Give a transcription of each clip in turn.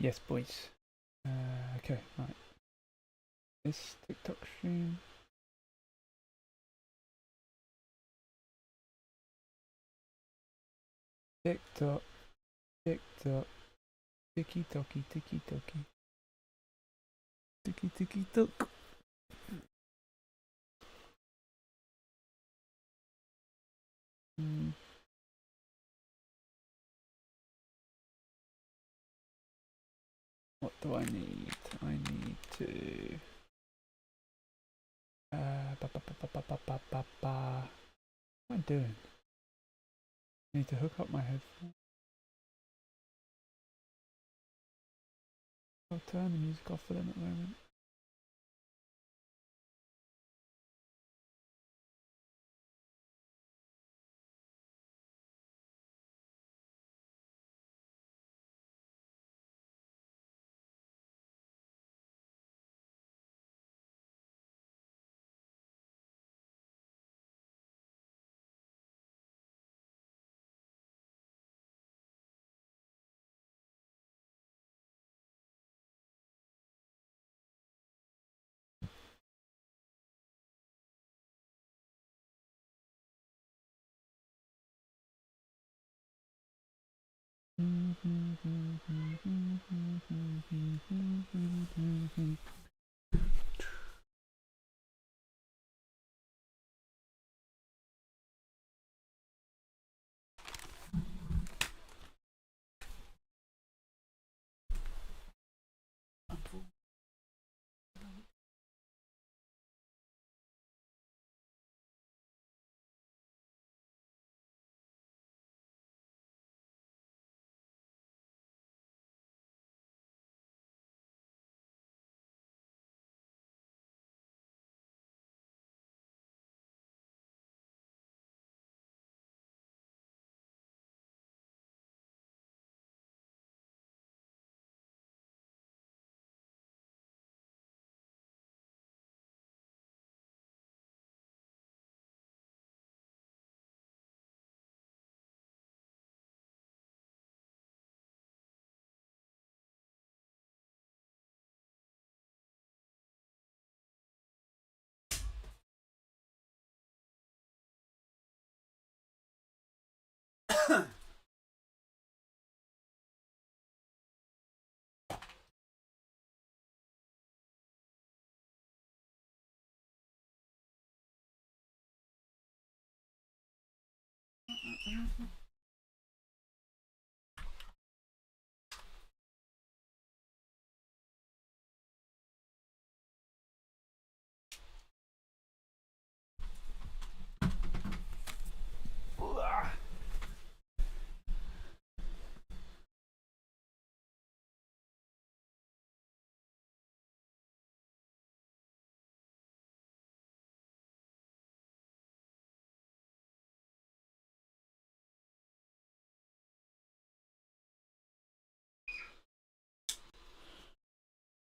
Yes, boys. Okay, right. This TikTok stream. TikTok, TikTok, tiki toki, tiki toki, tiki tiki tok. What do I need? I need to. What am I doing? I need to hook up my headphones. I'll turn the music off for them at the moment.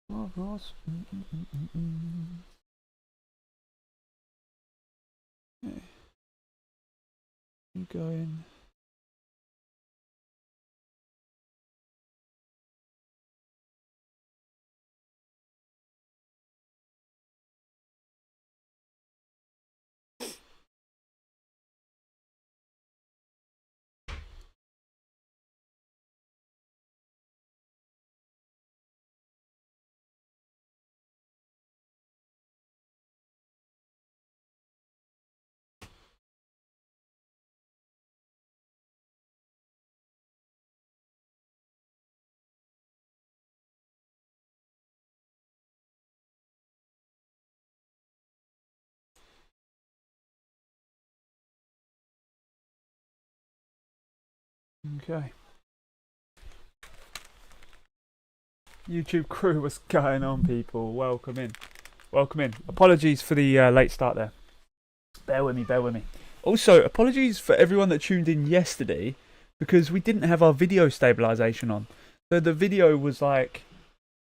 Oh, Ross. Okay. You going? Okay. YouTube crew, what's going on, people? Welcome in. Welcome in. Apologies for the late start there. Bear with me, bear with me. Also, apologies for everyone that tuned in yesterday because we didn't have our video stabilization on. So the video was like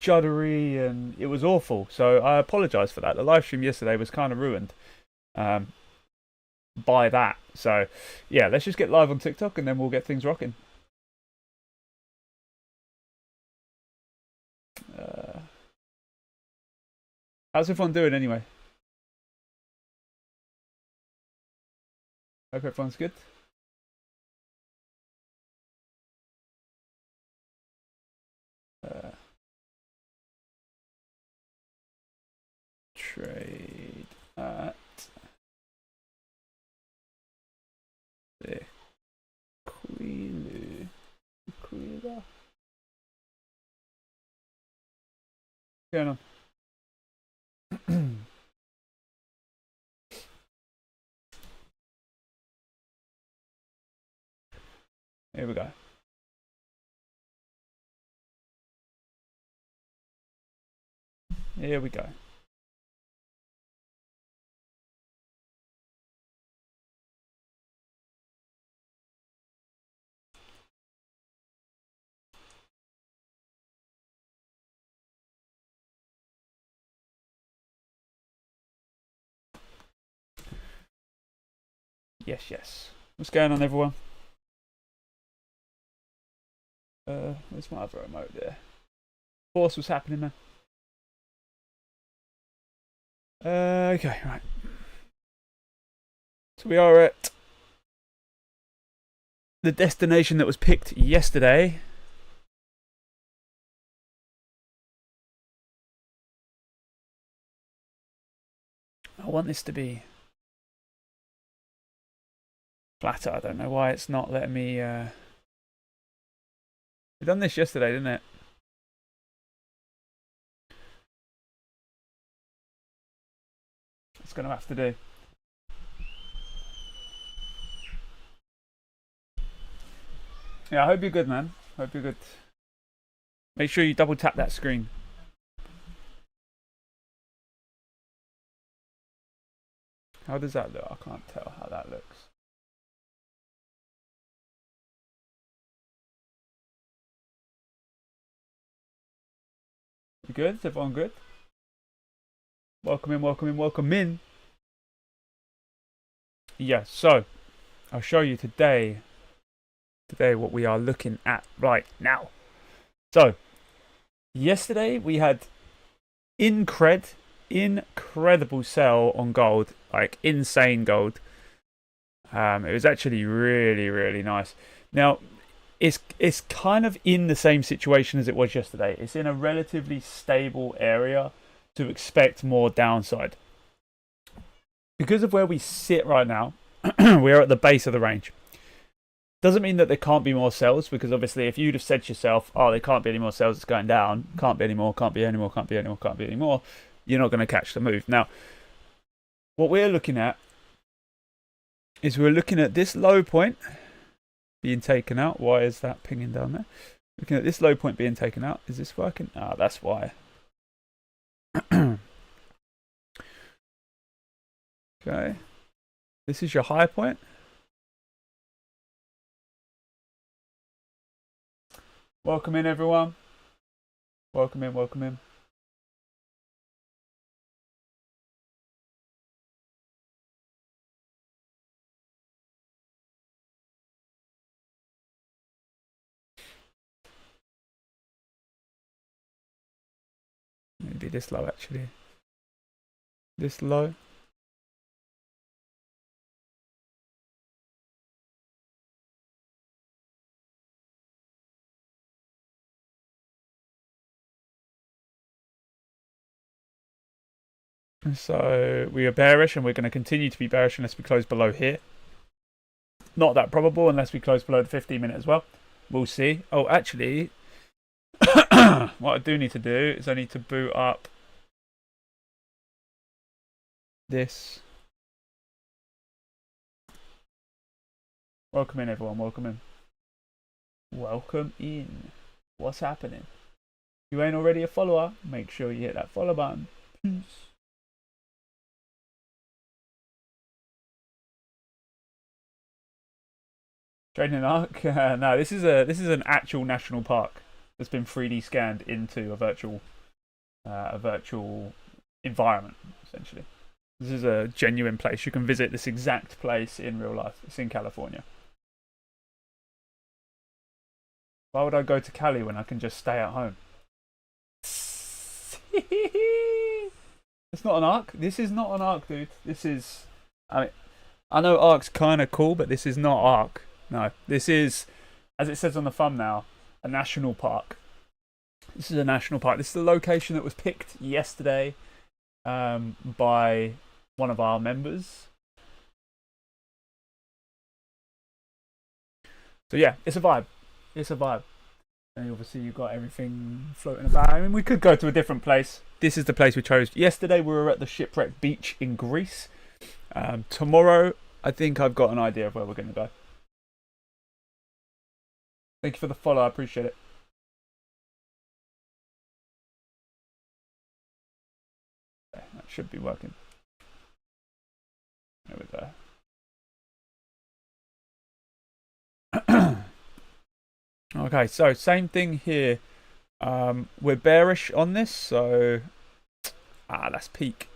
juddery and it was awful. So I apologize for that. The live stream yesterday was kind of ruined by that. So yeah, let's just get live on TikTok and then we'll get things rocking. How's everyone doing anyway? Hope everyone's good. Trade at Sequoia. Sequoia. What's going on? Here we go. Here we go. Yes, yes. What's going on, everyone? Where's my other remote there? Force, what's happening, man? Okay, right. So we are at the destination that was picked yesterday. I want this to be flatter. I don't know why it's not letting me. We done this yesterday, didn't it? It's going to have to do. Yeah, I hope you're good, man. Hope you're good. Make sure you double tap that screen. How does that look? I can't tell how that looks. You good? Is everyone good? Welcome in, welcome in, welcome in. Yeah, so I'll show you today what we are looking at right now. So yesterday we had incredible sell on gold, like insane gold. It was actually really nice. Now it's kind of in the same situation as it was yesterday. It's in a relatively stable area to expect more downside. Because of where we sit right now, we are at the base of the range. Doesn't mean that there can't be more sells, because obviously if you'd have said to yourself, oh, there can't be any more sells, it's going down, can't be any more, can't be any more, can't be any more, can't be any more, you're not going to catch the move. Now, what we're looking at is we're looking at this low point being taken out. Why is that pinging down there? Looking at this low point being taken out. Is this working? Ah, that's why. Okay. This is your high point. Welcome in, everyone. Welcome in, welcome in. Maybe this low, actually. This low. So we are bearish, and we're going to continue to be bearish unless we close below here. Not that probable unless we close below the 15-minute as well. We'll see. Oh, actually, what I do need to do is I need to boot up this. Welcome in, everyone. Welcome in. Welcome in. What's happening? If you ain't already a follower, make sure you hit that follow button. Peace. Trading Arc? No, this is an actual national park that's been 3D scanned into a virtual environment, essentially. This is a genuine place. You can visit this exact place in real life. It's in California. Why would I go to Cali when I can just stay at home? It's not an arc. This is not an arc, dude. This is. I mean, I know arc's kind of cool, but this is not arc. No, this is, as it says on the thumbnail, a national park. This is a national park. This is the location that was picked yesterday by one of our members. So yeah, it's a vibe. It's a vibe. And obviously you've got everything floating about. I mean, we could go to a different place. This is the place we chose. Yesterday we were at the Shipwreck Beach in Greece. Tomorrow, I think I've got an idea of where we're going to go. Thank you for the follow. I appreciate it. Okay, that should be working. There we go. Okay, so same thing here. We're bearish on this, so that's peak.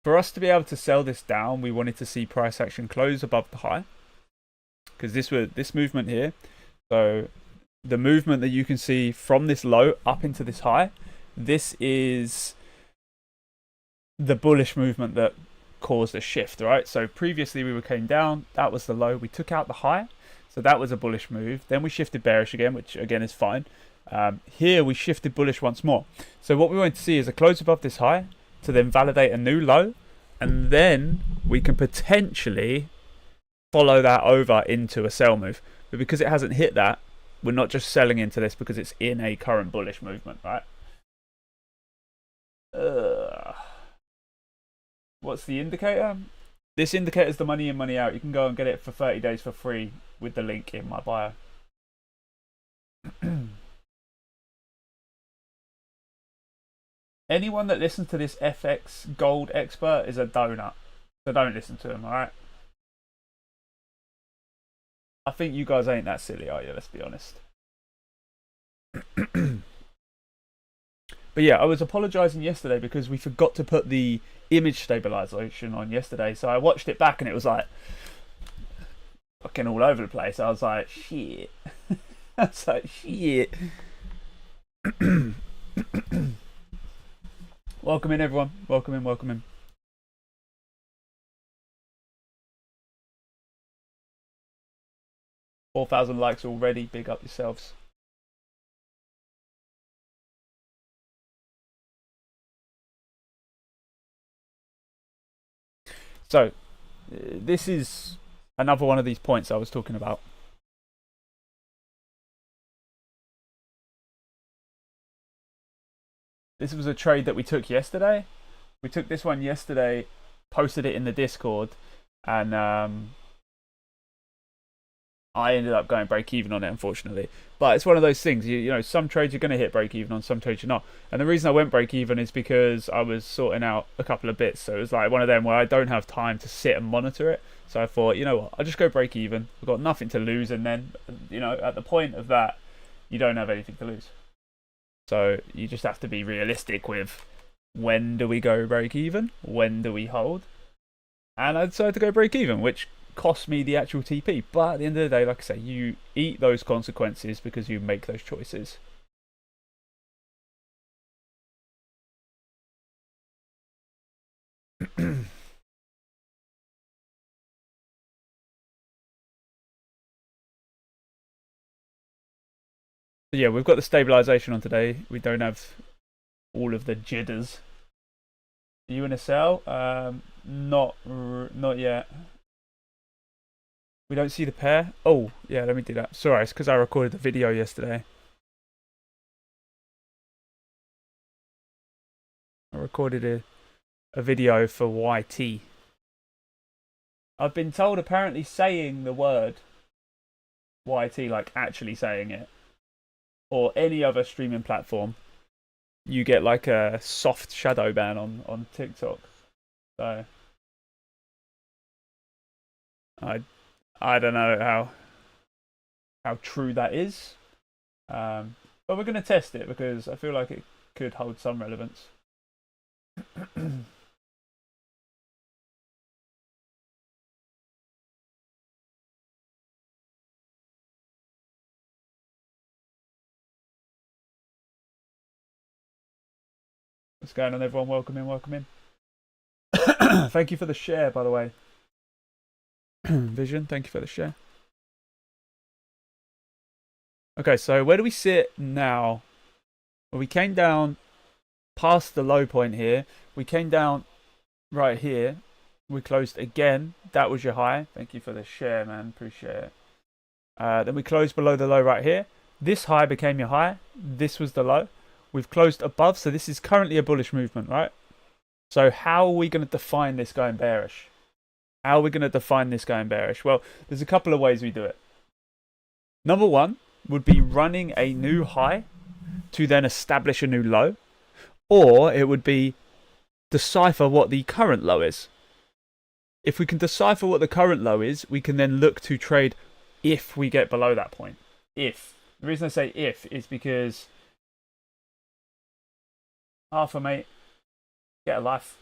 For us to be able to sell this down, we wanted to see price action close above the high, because this movement here. So the movement that you can see from this low up into this high, this is the bullish movement that caused a shift, right? So previously we came down, that was the low, we took out the high. So that was a bullish move. Then we shifted bearish again, which again is fine. Here we shifted bullish once more. So what we want to see is a close above this high to then validate a new low. And then we can potentially follow that over into a sell move. But because it hasn't hit that, we're not just selling into this because it's in a current bullish movement, right? What's the indicator? This indicator is the money in, money out. You can go and get it for 30 days for free with the link in my bio. Anyone that listens to this FX gold expert is a donut. So don't listen to him, alright? I think you guys ain't that silly, are you? Let's be honest. But yeah, I was apologising yesterday because we forgot to put the image stabilization on yesterday. So I watched it back and it was like fucking all over the place. I was like, shit. I was like, shit. Welcome in, everyone. Welcome in, welcome in. $4,000 likes already. Big up yourselves. So, this is another one of these points I was talking about. This was a trade that we took yesterday. We took this one yesterday, posted it in the Discord, and I ended up going break even on it, unfortunately. But it's one of those things, you know, some trades you're going to hit break even on, some trades you're not. And the reason I went break even is because I was sorting out a couple of bits. So it was like one of them where I don't have time to sit and monitor it. So I thought, you know what, I'll just go break even. I've got nothing to lose. And then, you know, at the point of that, you don't have anything to lose. So you just have to be realistic with when do we go break even? When do we hold? And I decided to go break even, which cost me the actual TP. But at the end of the day, like I say, you eat those consequences because you make those choices. So yeah, we've got the stabilization on today. We don't have all of the jitters. Are you in a sell? Not yet. We don't see the pair. Oh, yeah, let me do that. Sorry, it's because I recorded the video yesterday. I recorded a video for YT. I've been told apparently saying the word YT, like actually saying it, or any other streaming platform, you get like a soft shadow ban on TikTok. So I don't know how true that is, but we're gonna test it because I feel like it could hold some relevance. What's going on, everyone? Welcome in, welcome in. Thank you for the share, by the way. Vision, thank you for the share. Okay, so where do we sit now? Well, we came down past the low point here. We came down right here. We closed again. That was your high. Thank you for the share, man. Appreciate it. Then we closed below the low right here. This high became your high. This was the low. We've closed above, so this is currently a bullish movement, right? So how are we going to define this going bearish? How are we going to define this going bearish? Well, there's a couple of ways we do it. Number one would be running a new high to then establish a new low. Or it would be decipher what the current low is. If we can decipher what the current low is, we can then look to trade if we get below that point. If. The reason I say if is because Arthur, mate, get a life.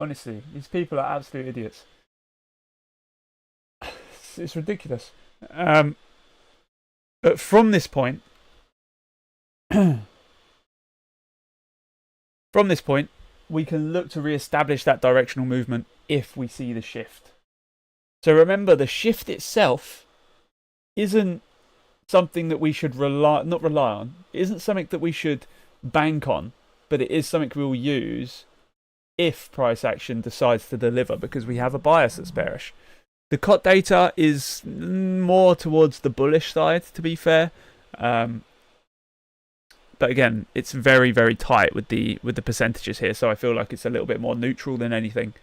Honestly, these people are absolute idiots. It's ridiculous. But from this point, we can look to re-establish that directional movement if we see the shift. So remember, the shift itself isn't something that we should not rely on. It isn't something that we should bank on, but it is something we'll use if price action decides to deliver, because we have a bias that's bearish. The COT data is more towards the bullish side, to be fair. But again, it's very, very tight with the percentages here, so I feel like it's a little bit more neutral than anything.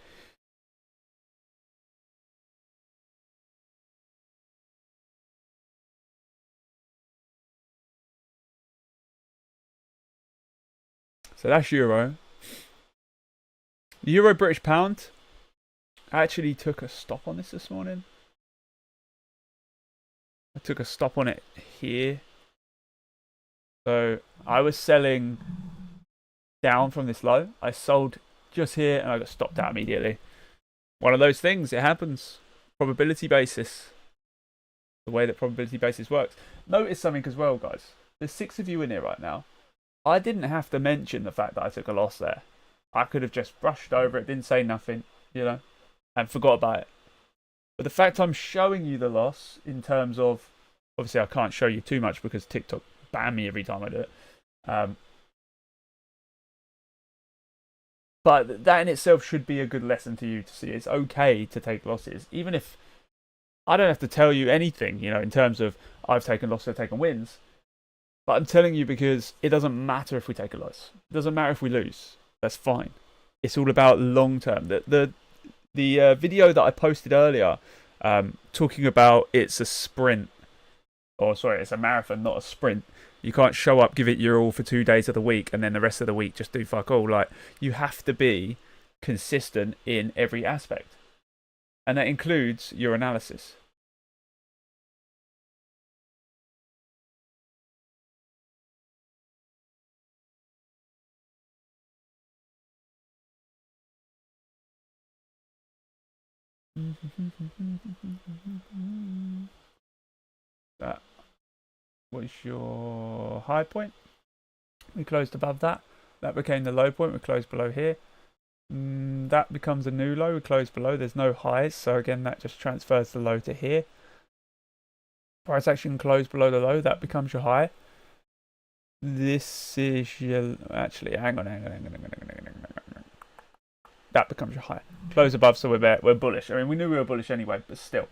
So that's Euro. Euro British Pound. I actually took a stop on this morning. I took a stop on it here. So I was selling down from this low. I sold just here and I got stopped out immediately. One of those things, it happens. Probability basis. The way that probability basis works. Notice something as well, guys. There's 6 of you in here right now. I didn't have to mention the fact that I took a loss there. I could have just brushed over it, didn't say nothing, you know, and forgot about it. But the fact I'm showing you the loss in terms of, obviously I can't show you too much because TikTok ban me every time I do it. But that in itself should be a good lesson to you to see it's okay to take losses, even if I don't have to tell you anything, you know, in terms of I've taken losses, I've taken wins. But I'm telling you because it doesn't matter if we take a loss. It doesn't matter if we lose. That's fine. It's all about long term. The video that I posted earlier, talking about it's a sprint, or sorry, it's a marathon, not a sprint. You can't show up, give it your all for 2 days of the week, and then the rest of the week just do fuck all. Like, you have to be consistent in every aspect, and that includes your analysis. That was your high point. We closed above that. That became the low point. We closed below here. That becomes a new low. We closed below. There's no highs, so again that just transfers the low to here. Price action closed below the low. That becomes your high. This is your... Actually, hang on. That becomes your high. Close above, so we're bullish. I mean, we knew we were bullish anyway, but still.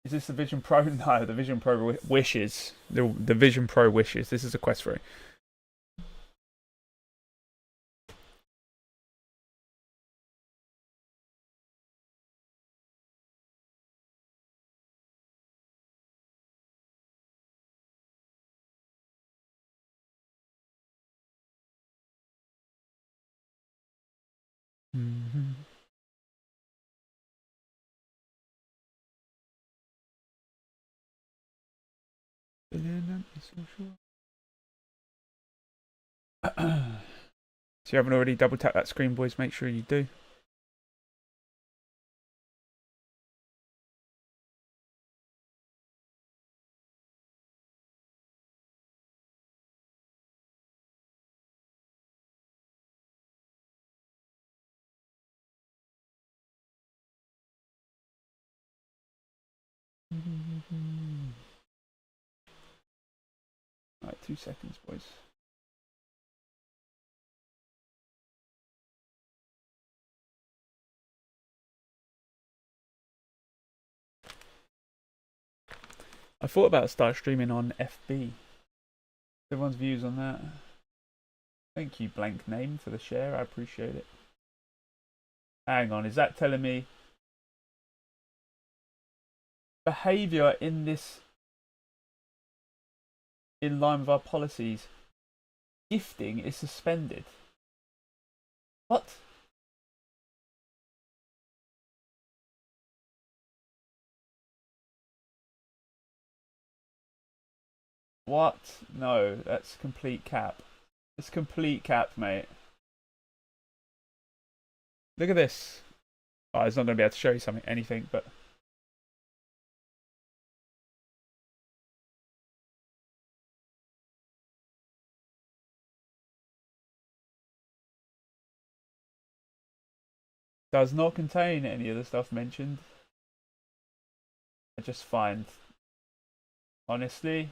Is this the Vision Pro? No, the Vision Pro wishes. The Vision Pro wishes. This is a Quest 3. So you haven't already double tapped that screen, boys, make sure you do. 2 seconds, boys. I thought about start streaming on FB. Everyone's views on that. Thank you, blank name, for the share. I appreciate it. Hang on, is that telling me behaviour in this in line with our policies? Gifting is suspended. What? What? No, that's complete cap. It's complete cap, mate. Look at this. Oh, it's not going to be able to show you anything, but does not contain any of the stuff mentioned. I just find, honestly,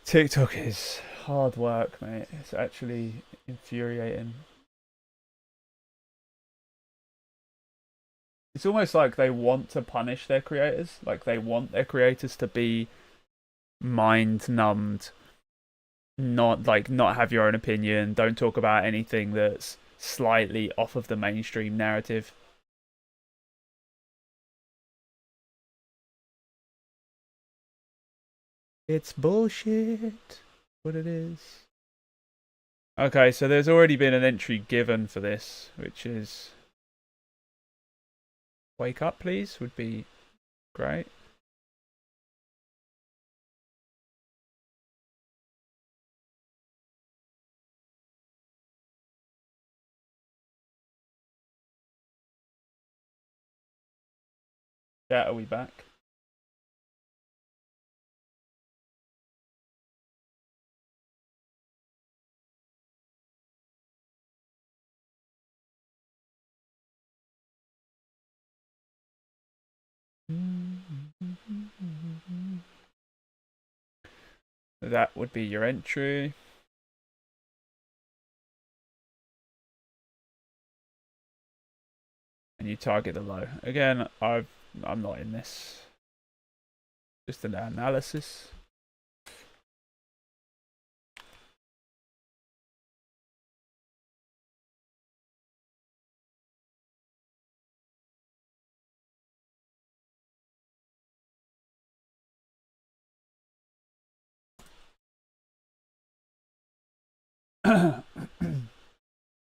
TikTok is hard work, mate. It's actually infuriating. It's almost like they want to punish their creators. Like they want their creators to be mind numbed, not have your own opinion, don't talk about anything that's slightly off of the mainstream narrative. It's bullshit. What it is. Okay, so there's already been an entry given for this, which is wake up, please, would be great. Yeah, are we back? That would be your entry. And you target the low. Again, I'm not in this. Just an analysis.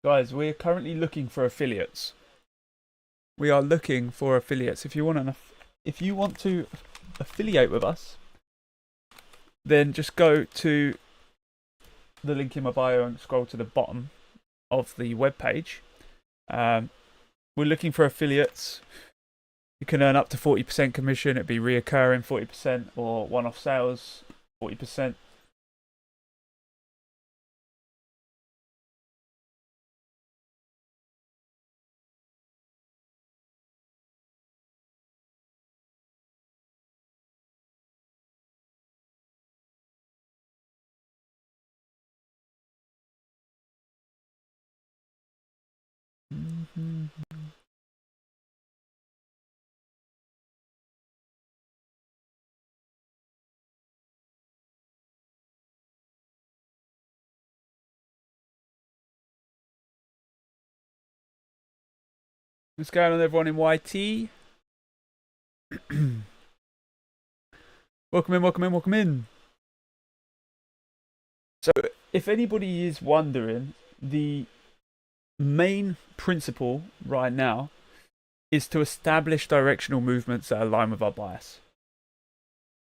Guys, we're currently looking for affiliates. We are looking for affiliates. If you want to affiliate with us, then just go to the link in my bio and scroll to the bottom of the webpage. We're looking for affiliates. You can earn up to 40% commission. It'd be reoccurring 40% or one-off sales 40%. What's going on, everyone in YT? Welcome in. So, if anybody is wondering, the main principle right now is to establish directional movements that align with our bias.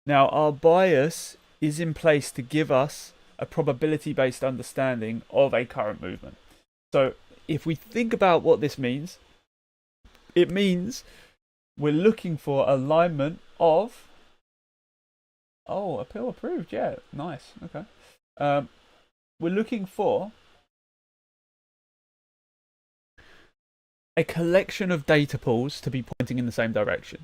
Now, our bias is in place to give us a probability-based understanding of a current movement. So, if we think about what this means, it means we're looking for alignment of... Oh, appeal approved. Yeah, nice. Okay. We're looking for a collection of data pools to be pointing in the same direction.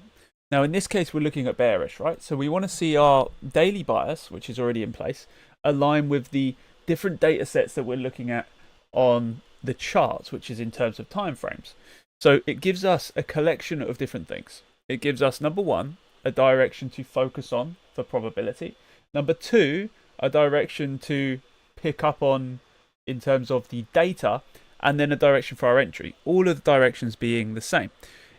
Now, in this case, we're looking at bearish, right? So we want to see our daily bias, which is already in place, align with the different data sets that we're looking at on the charts, which is in terms of time frames. So it gives us a collection of different things. It gives us, number one, a direction to focus on for probability. Number two, a direction to pick up on in terms of the data, and then a direction for our entry. All of the directions being the same.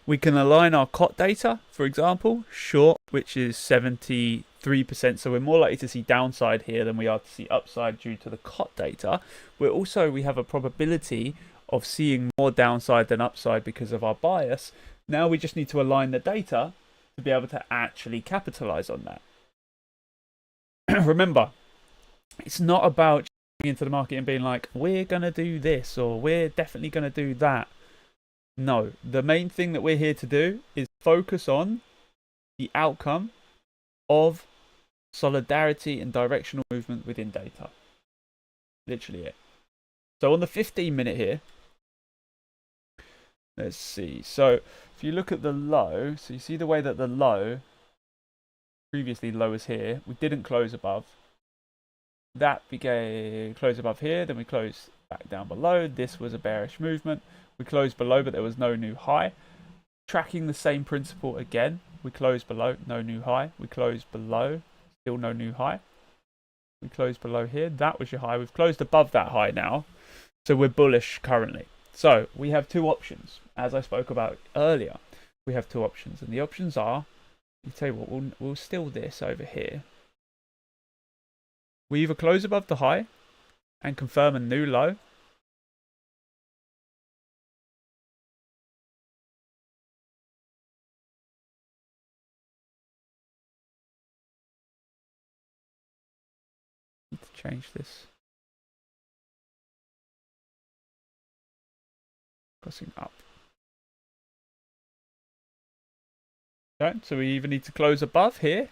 We can align our COT data, for example, short, which is 73%. So we're more likely to see downside here than we are to see upside due to the COT data. We have a probability of seeing more downside than upside because of our bias. Now we just need to align the data to be able to actually capitalize on that. Remember, it's not about into the market and being like, we're going to do this or we're definitely going to do that. No, the main thing that we're here to do is focus on the outcome of solidarity and directional movement within data. Literally it. So on the 15-minute here, let's see. So if you look at the low, so you see the way that the low, previously low was here, we didn't close above. That became close above here, then we closed back down below. This was a bearish movement. We closed below, but there was no new high. Tracking the same principle again, we closed below, no new high. We closed below, still no new high. We closed below here, that was your high. We've closed above that high now, so we're bullish currently. So we have two options, as I spoke about earlier. We have two options, and the options are, you tell you what, we'll steal this over here. We either close above the high and confirm a new low, need to change this. Crossing up. Okay, so we either need to close above here,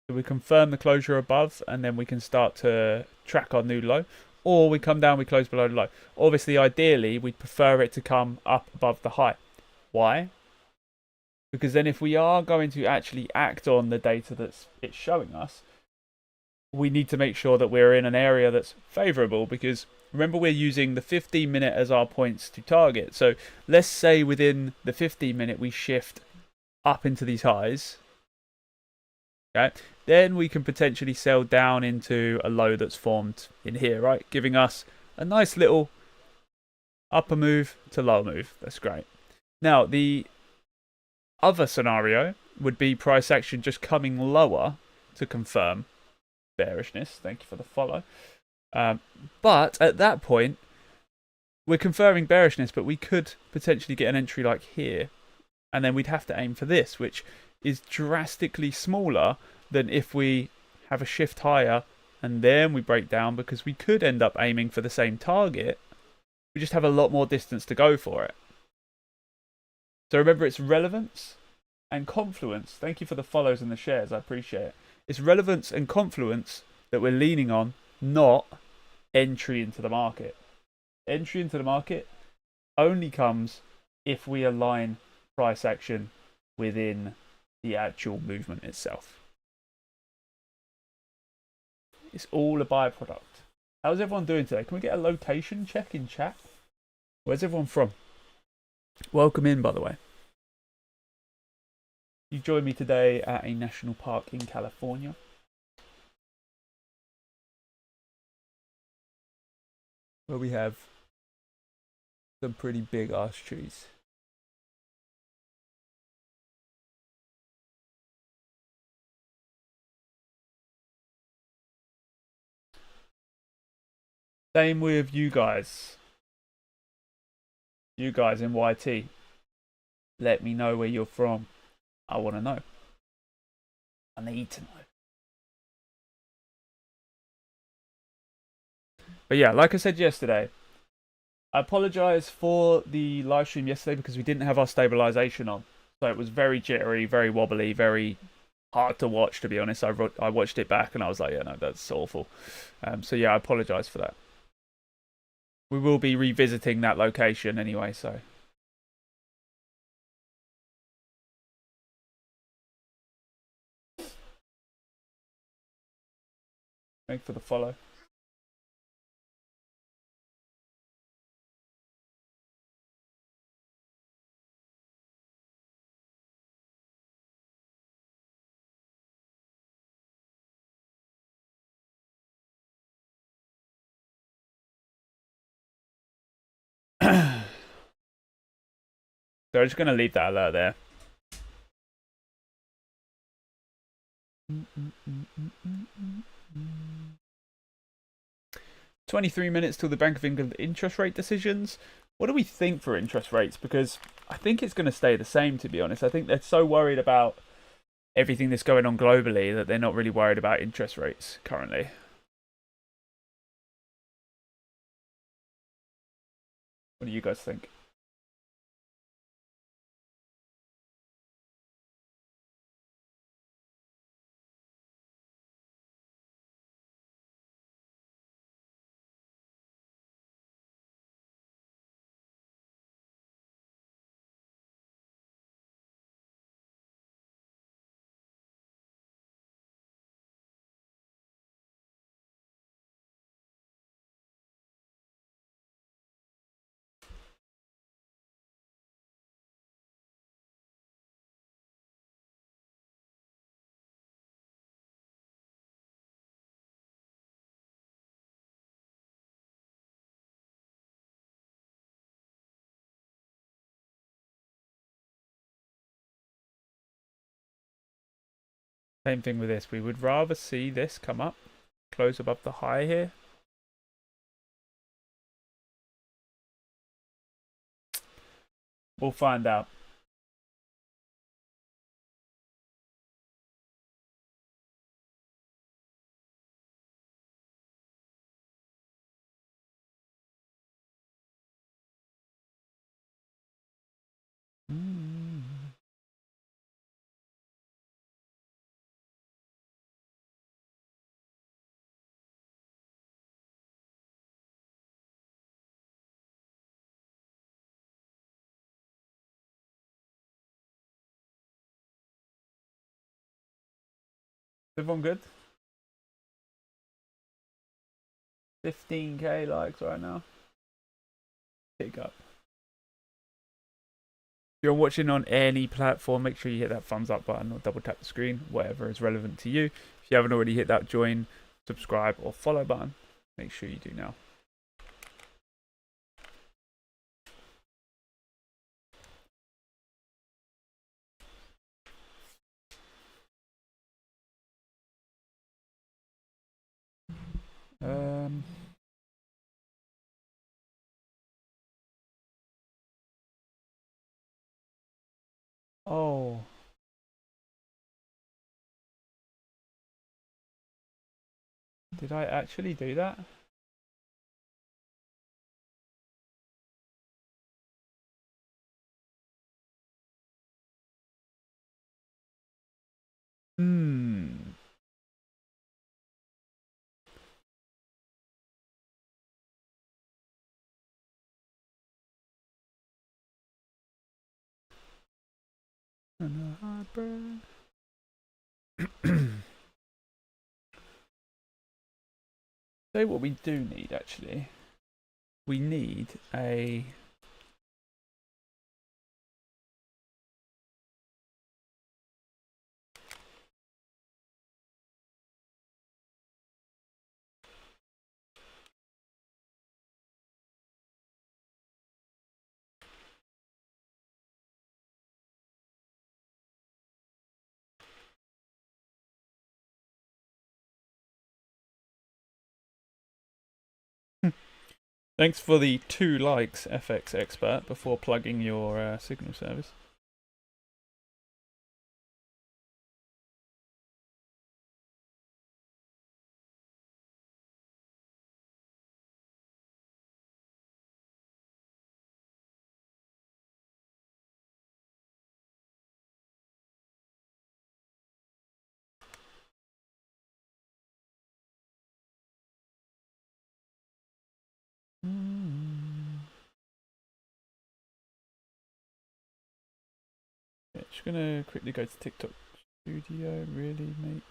so we confirm the closure above, and then we can start to track our new low, or we come down, we close below the low. Obviously, ideally, we'd prefer it to come up above the high. Why? Because then if we are going to actually act on the data that's it's showing us, we need to make sure that we're in an area that's favorable, because remember, we're using the 15-minute as our points to target. So let's say within the 15-minute we shift up into these highs. Okay, then we can potentially sell down into a low that's formed in here, right? Giving us a nice little upper move to lower move. That's great. Now, the other scenario would be price action just coming lower to confirm bearishness. Thank you for the follow. But at that point, we're confirming bearishness, but we could potentially get an entry like here. And then we'd have to aim for this, which is drastically smaller than if we have a shift higher and then we break down, because we could end up aiming for the same target. We just have a lot more distance to go for it. So remember, it's relevance and confluence. Thank you for the follows and the shares. I appreciate it. It's relevance and confluence that we're leaning on, not entry into the market. Entry into the market only comes if we align price action within the actual movement itself. It's all a byproduct. How's everyone doing today? Can we get a location check in chat? Where's everyone from? Welcome in, by the way. You joined me today at a national park in California. Where we have some pretty big ass trees. Same with you guys. You guys in YT. Let me know where you're from. I want to know. I need to know. But yeah, like I said yesterday, I apologize for the live stream yesterday because we didn't have our stabilization on. So it was very jittery, very wobbly, very hard to watch, to be honest. I watched it back and I was like, yeah, no, that's awful. So yeah, I apologize for that. We will be revisiting that location anyway, so Thanks for the follow. So I'm just going to leave that alert there. 23 minutes till the Bank of England interest rate decisions. What do we think for interest rates? Because I think it's going to stay the same, to be honest. I think they're so worried about everything that's going on globally that they're not really worried about interest rates currently. What do you guys think? Same thing with this. We would rather see this come up, close above the high here. We'll find out. Everyone good? 15k likes right now. Pick up. If you're watching on any platform, make sure you hit that thumbs up button or double tap the screen, whatever is relevant to you. If you haven't already hit that join, subscribe or follow button, make sure you do now. Oh. Did I actually do that? And a heartburn. So what we do need actually, we need a Thanks for the 2 likes, FX Expert, before plugging your signal service. Yeah, just gonna quickly go to TikTok Studio, really, mate.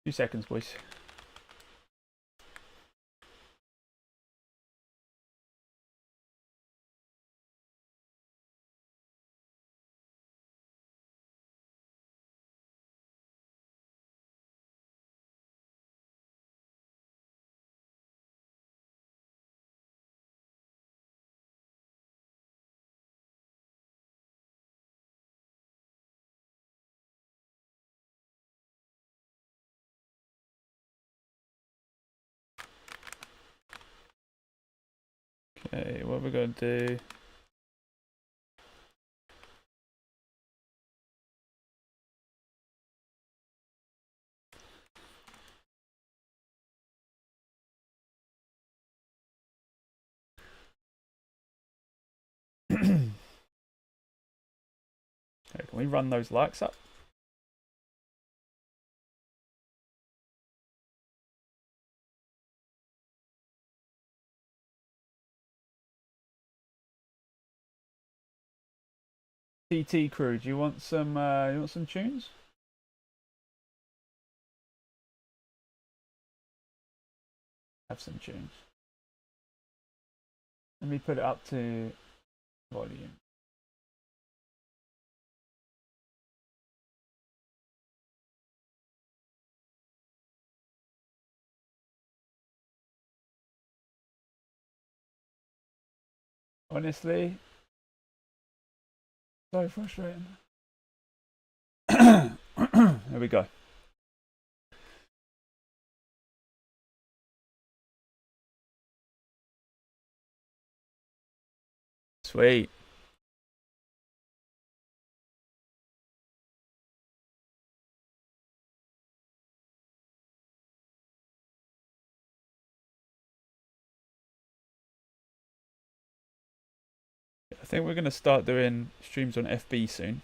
2 seconds, boys. Okay, what we're going to do. Okay, can we run those likes up? TT crew, do you want some? You want some tunes? Have some tunes. Let me put it up to volume. Honestly, so frustrating. There we go. Sweet. I think we're going to start doing streams on FB soon.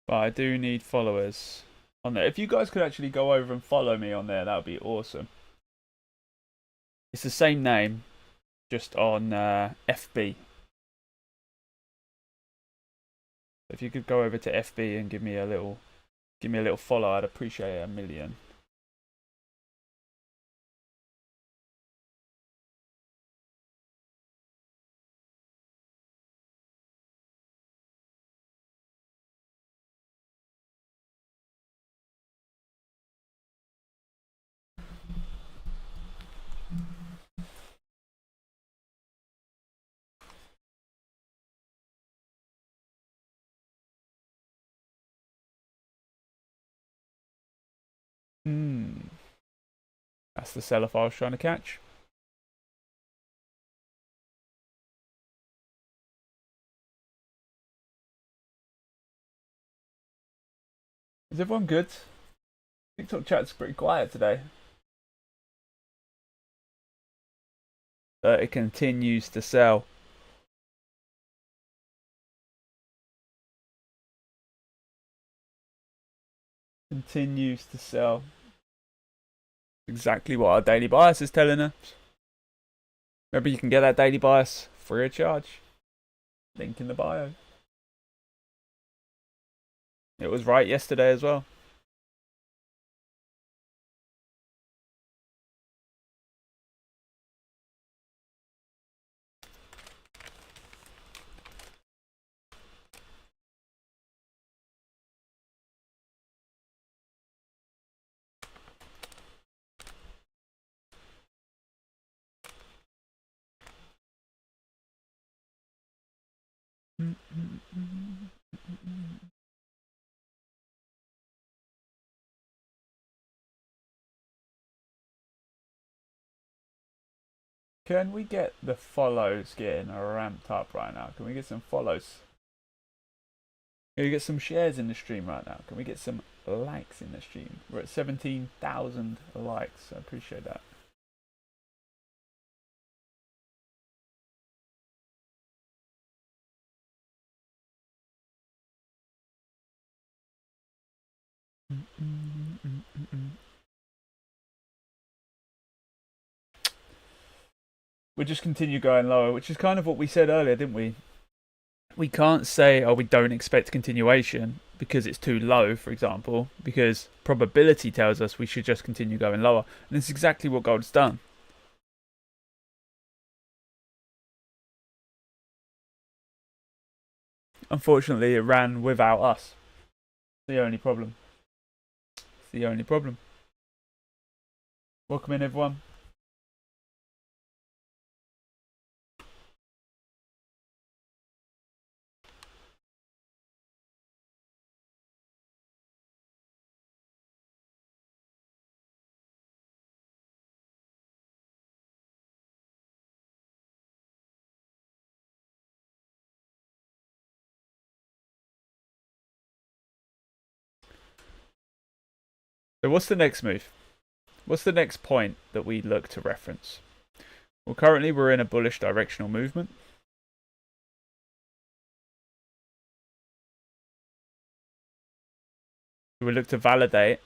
But I do need followers on there. If you guys could actually go over and follow me on there, that would be awesome. It's the same name, just on FB. If you could go over to FB and give me a little follow, I'd appreciate it a million. That's the seller I was trying to catch. Is everyone good? TikTok chat's pretty quiet today. It continues to sell. Continues to sell. Exactly what our daily bias is telling us. Remember, you can get that daily bias free of charge. Link in the bio. It was right yesterday as well. Can we get the follows getting ramped up right now? Can we get some follows? Can we get some shares in the stream right now? Can we get some likes in the stream? We're at 17,000 likes. I appreciate that. we'll just continue going lower, which is kind of what we said earlier, didn't we? We can't say, oh, we don't expect continuation because it's too low, for example, because probability tells us we should just continue going lower. And this is exactly what gold's done. Unfortunately, it ran without us. The only problem. It's the only problem. Welcome in, everyone. So what's the next move? What's the next point that we look to reference? Well, currently we're in a bullish directional movement. We look to validate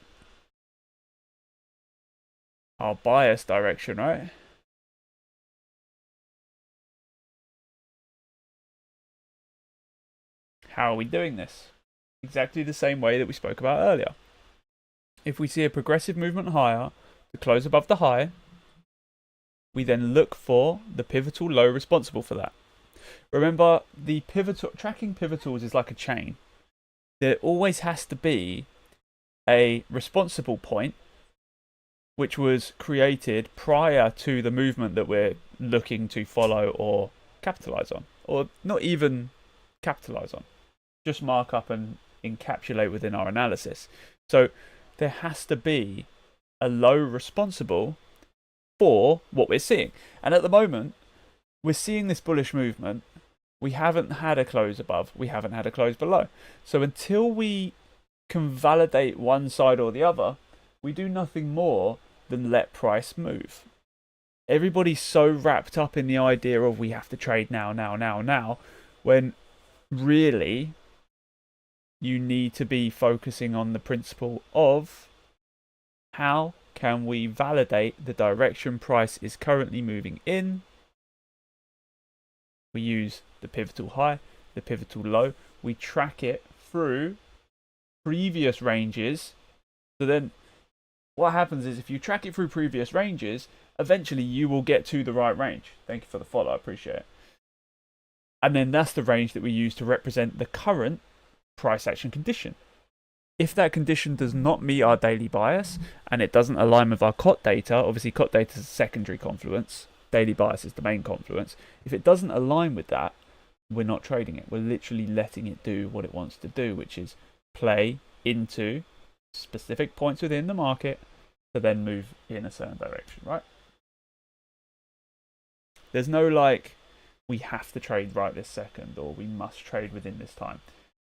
our bias direction, right? How are we doing this? Exactly the same way that we spoke about earlier. If we see a progressive movement higher to close above the high, we then look for the pivotal low responsible for that. Remember, the tracking pivotals is like a chain. There always has to be a responsible point which was created prior to the movement that we're looking to follow or capitalize on, or not even capitalize on, just mark up and encapsulate within our analysis. So there has to be a low responsible for what we're seeing. And at the moment, we're seeing this bullish movement. We haven't had a close above, we haven't had a close below. So until we can validate one side or the other, we do nothing more than let price move. Everybody's so wrapped up in the idea of we have to trade now, when really you need to be focusing on the principle of how can we validate the direction price is currently moving in. We use the pivotal high, the pivotal low. We track it through previous ranges. So then what happens is if you track it through previous ranges, eventually you will get to the right range. Thank you for the follow, I appreciate it. And then that's the range that we use to represent the current price action condition. If that condition does not meet our daily bias and it doesn't align with our COT data, obviously COT data is a secondary confluence, daily bias is the main confluence. If it doesn't align with that, we're not trading it. We're literally letting it do what it wants to do, which is play into specific points within the market to then move in a certain direction, right? There's no like, we have to trade right this second or we must trade within this time.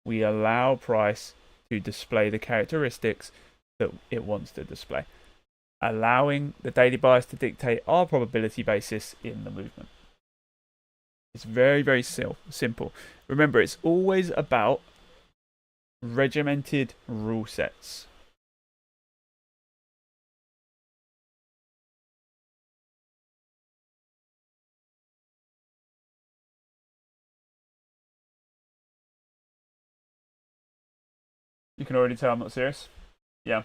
We allow price to display the characteristics that it wants to display, allowing the daily bias to dictate our probability basis in the movement. It's very, very simple. Remember, it's always about regimented rule sets. You can already tell I'm not serious. Yeah.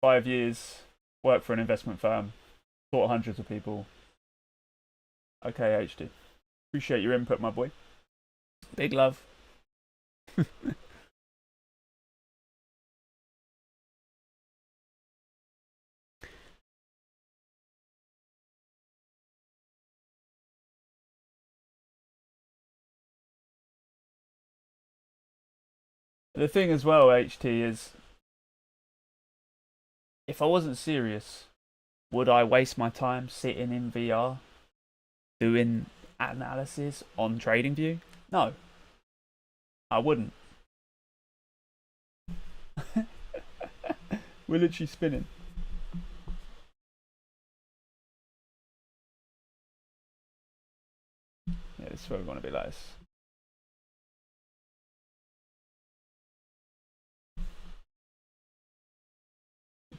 5 years, worked for an investment firm, taught hundreds of people. Okay, HD. Appreciate your input, my boy. Big love. The thing as well, HT, is if I wasn't serious, would I waste my time sitting in VR doing analysis on TradingView? No, I wouldn't. We're literally spinning. Yeah, this is where we want to be like this.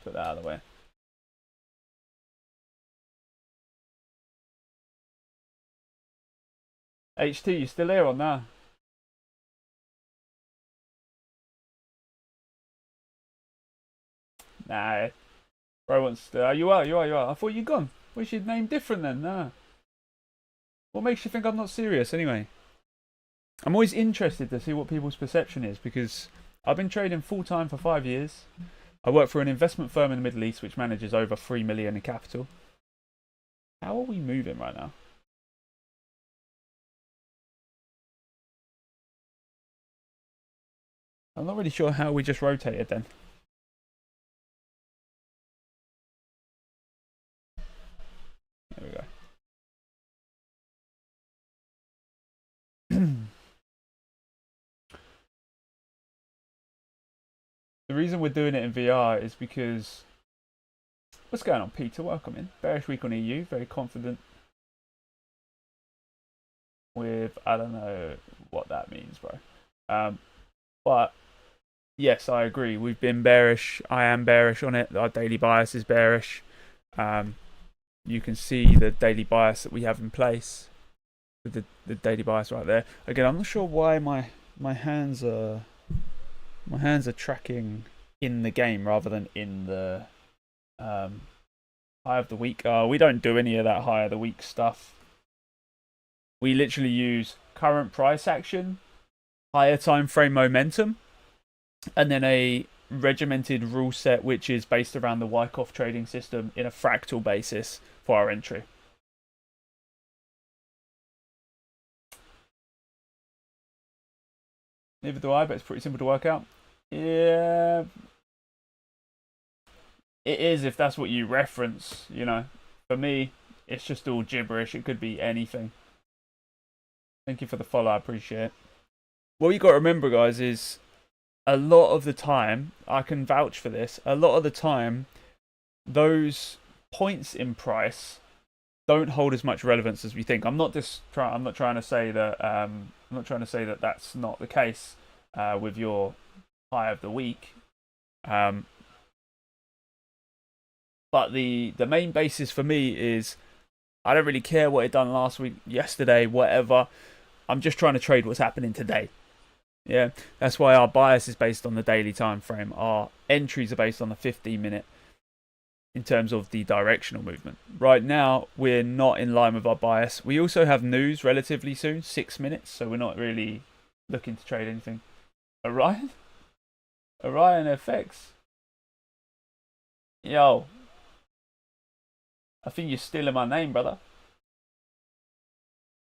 Put that out of the way. HT, you still here or nah? Nah, bro wants to. You are. I thought you'd gone. What's your name different then? Nah. What makes you think I'm not serious anyway? I'm always interested to see what people's perception is because I've been trading full time for 5 years. I work for an investment firm in the Middle East which manages over 3 million in capital. How are we moving right now? I'm not really sure how we just rotated then. There we go. The reason we're doing it in VR is because... What's going on, Peter? Welcome in. Bearish week on EU. Very confident with... I don't know what that means, bro. But yes, I agree. We've been bearish. I am bearish on it. Our daily bias is bearish. You can see the daily bias that we have in place. With the daily bias right there. Again, I'm not sure why my hands are tracking in the game rather than in the high of the week. We don't do any of that high of the week stuff. We literally use current price action, higher time frame momentum, and then a regimented rule set which is based around the Wyckoff trading system in a fractal basis for our entry. Neither do I, but it's pretty simple to work out. Yeah, it is if that's what you reference, you know. For me, it's just all gibberish. It could be anything. Thank you for the follow. I appreciate it. What you got to remember, guys, is a lot of the time, I can vouch for this, a lot of the time, those points in price don't hold as much relevance as we think. I'm not trying to say that that's not the case with your high of the week. But the main basis for me is I don't really care what it done last week, yesterday, whatever. I'm just trying to trade what's happening today. Yeah, that's why our bias is based on the daily time frame. Our entries are based on the 15-minute in terms of the directional movement. Right now, we're not in line with our bias. We also have news relatively soon, 6 minutes, so we're not really looking to trade anything. Orion? Orion-rfx? Yo. I think you're stealing my name, brother.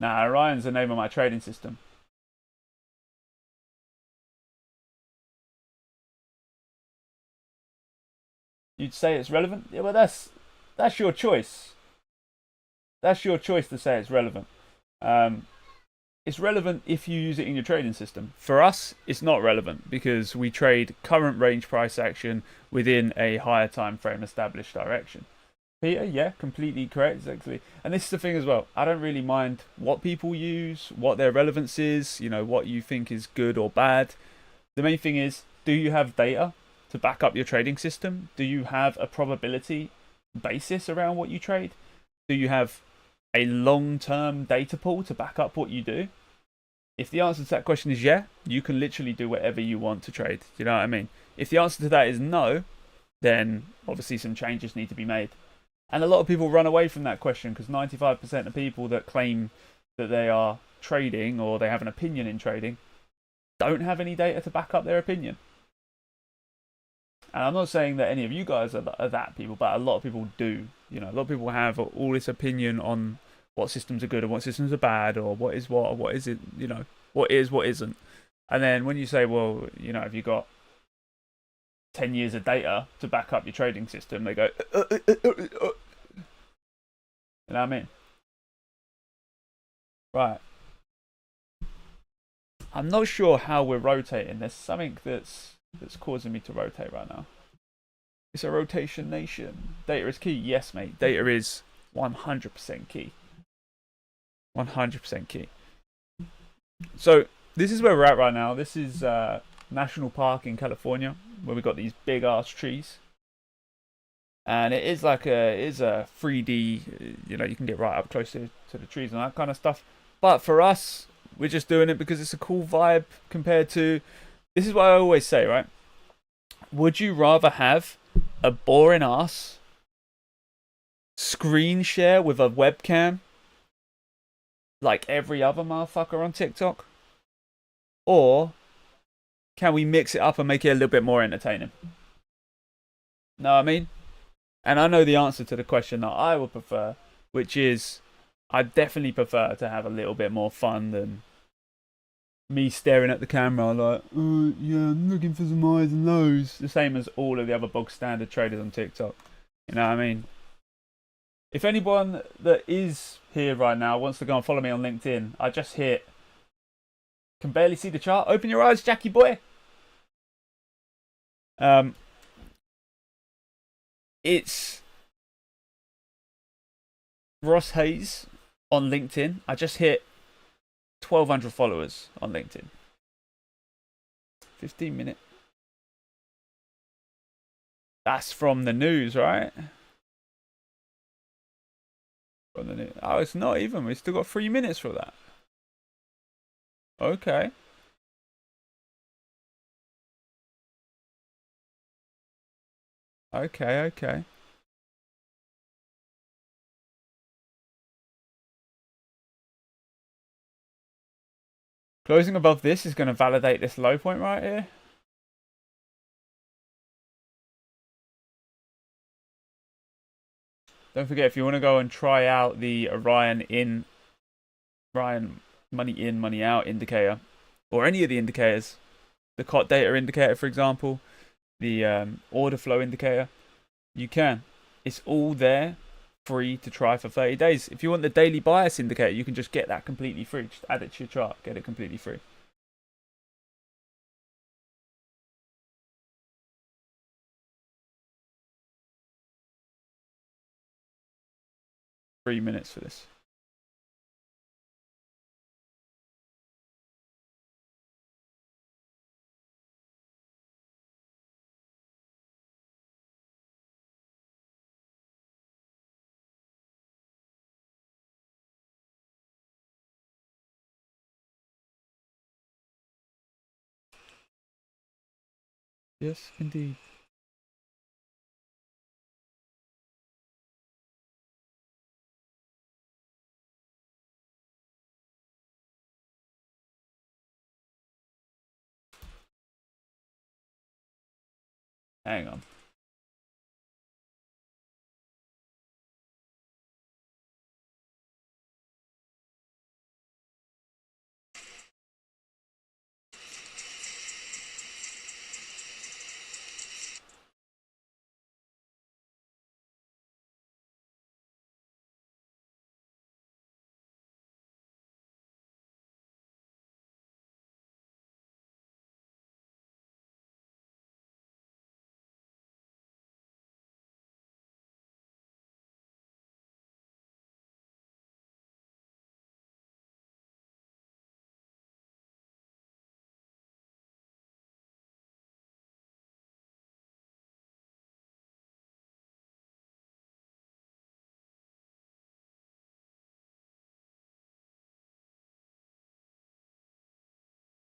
Nah, Orion's the name of my trading system. You'd say it's relevant? Yeah, well, that's your choice. That's your choice to say it's relevant. It's relevant if you use it in your trading system. For us, it's not relevant because we trade current range price action within a higher time frame established direction. Peter, yeah, completely correct, exactly. And this is the thing as well. I don't really mind what people use, what their relevance is, you know, what you think is good or bad. The main thing is, do you have data to back up your trading system? Do you have a probability basis around what you trade? Do you have a long-term data pool to back up what you do? If the answer to that question is yeah, you can literally do whatever you want to trade. You know what I mean? If the answer to that is no, then obviously some changes need to be made. And a lot of people run away from that question because 95% of people that claim that they are trading or they have an opinion in trading don't have any data to back up their opinion. And I'm not saying that any of you guys are that people, but a lot of people do. You know, a lot of people have all this opinion on what systems are good and what systems are bad, or what is what, or what is it, you know, what is, what isn't. And then when you say, well, you know, have you got 10 years of data to back up your trading system, they go, You know what I mean? Right. I'm not sure how we're rotating. There's something that's causing me to rotate right now. It's a rotation nation. Data is key. Yes, mate. Data is 100% key. 100% key. So this is where we're at right now. This is National Park in California, where we've got these big ass trees. And it is like a 3D, you know, you can get right up close to the trees and that kind of stuff. But for us, we're just doing it because it's a cool vibe compared to. This is what I always say, right? Would you rather have a boring ass screen share with a webcam like every other motherfucker on TikTok? Or can we mix it up and make it a little bit more entertaining? Know what I mean? And I know the answer to the question that I would prefer, which is I definitely prefer to have a little bit more fun than me staring at the camera like, yeah, I'm looking for some eyes and lows. The same as all of the other bog standard traders on TikTok. You know what I mean? If anyone that is here right now wants to go and follow me on LinkedIn, I just hit. Can barely see the chart. Open your eyes, Jackie boy. It's Ross Hayes on LinkedIn. I just hit 1,200 followers on LinkedIn. 15-minute. That's from the news, right? From the news. Oh, it's not even. We still got 3 minutes for that. Okay. Okay. Closing above this is going to validate this low point right here. Don't forget, if you want to go and try out the Orion money in, money out indicator, or any of the indicators, the COT data indicator, for example, the order flow indicator, you can. It's all there, free to try for 30 days. If you want the daily bias indicator, you can just get that completely free. Just add it to your chart, get it completely free. Three minutes for this. Yes, indeed. Hang on.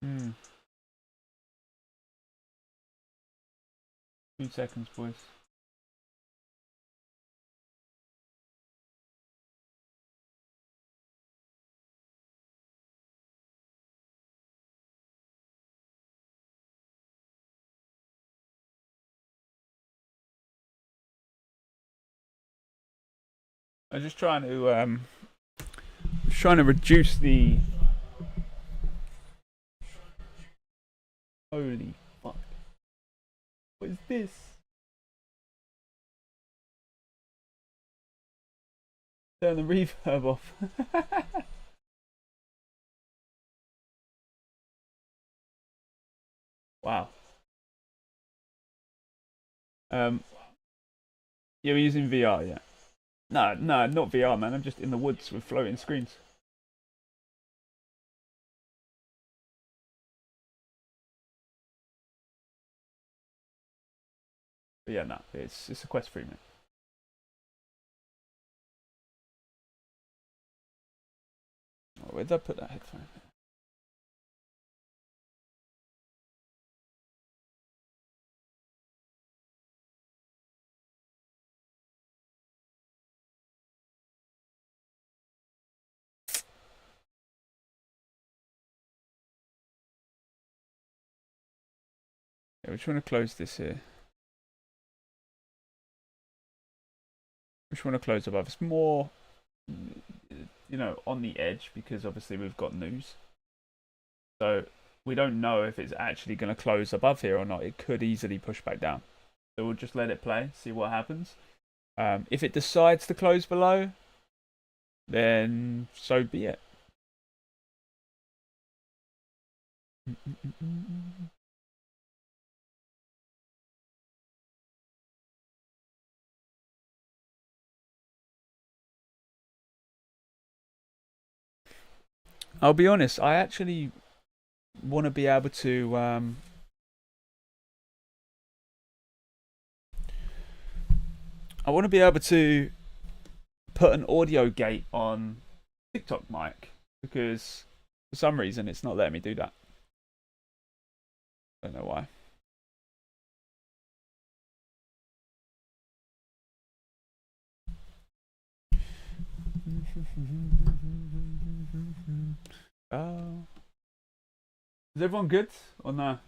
Hmm. 2 seconds, boys. I'm just trying to reduce the. Holy fuck! What is this? Turn the reverb off. Wow. Yeah, we're using VR. Yeah. No, not VR, man. I'm just in the woods with floating screens. But yeah, no, it's a Quest 3, man. Where did I put that headphone? Yeah, we just want to close this here. We just want to close above. It's more, you know, on the edge because obviously we've got news. So we don't know if it's actually going to close above here or not. It could easily push back down. So we'll just let it play, see what happens. If it decides to close below, then so be it. I'll be honest, I actually want to be able to put an audio gate on TikTok mic because for some reason it's not letting me do that. I don't know why. Is everyone good or no?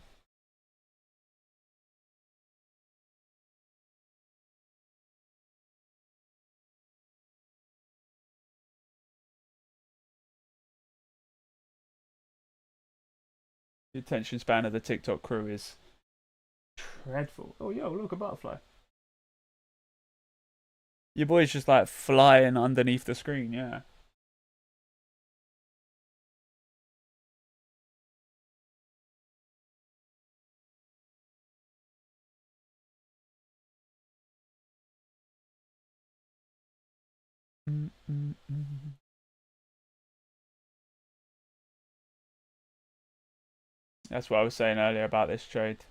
The attention span of the TikTok crew is dreadful. Oh, yo, look, a butterfly. Your boy's just like flying underneath the screen, yeah. That's what I was saying earlier about this trade.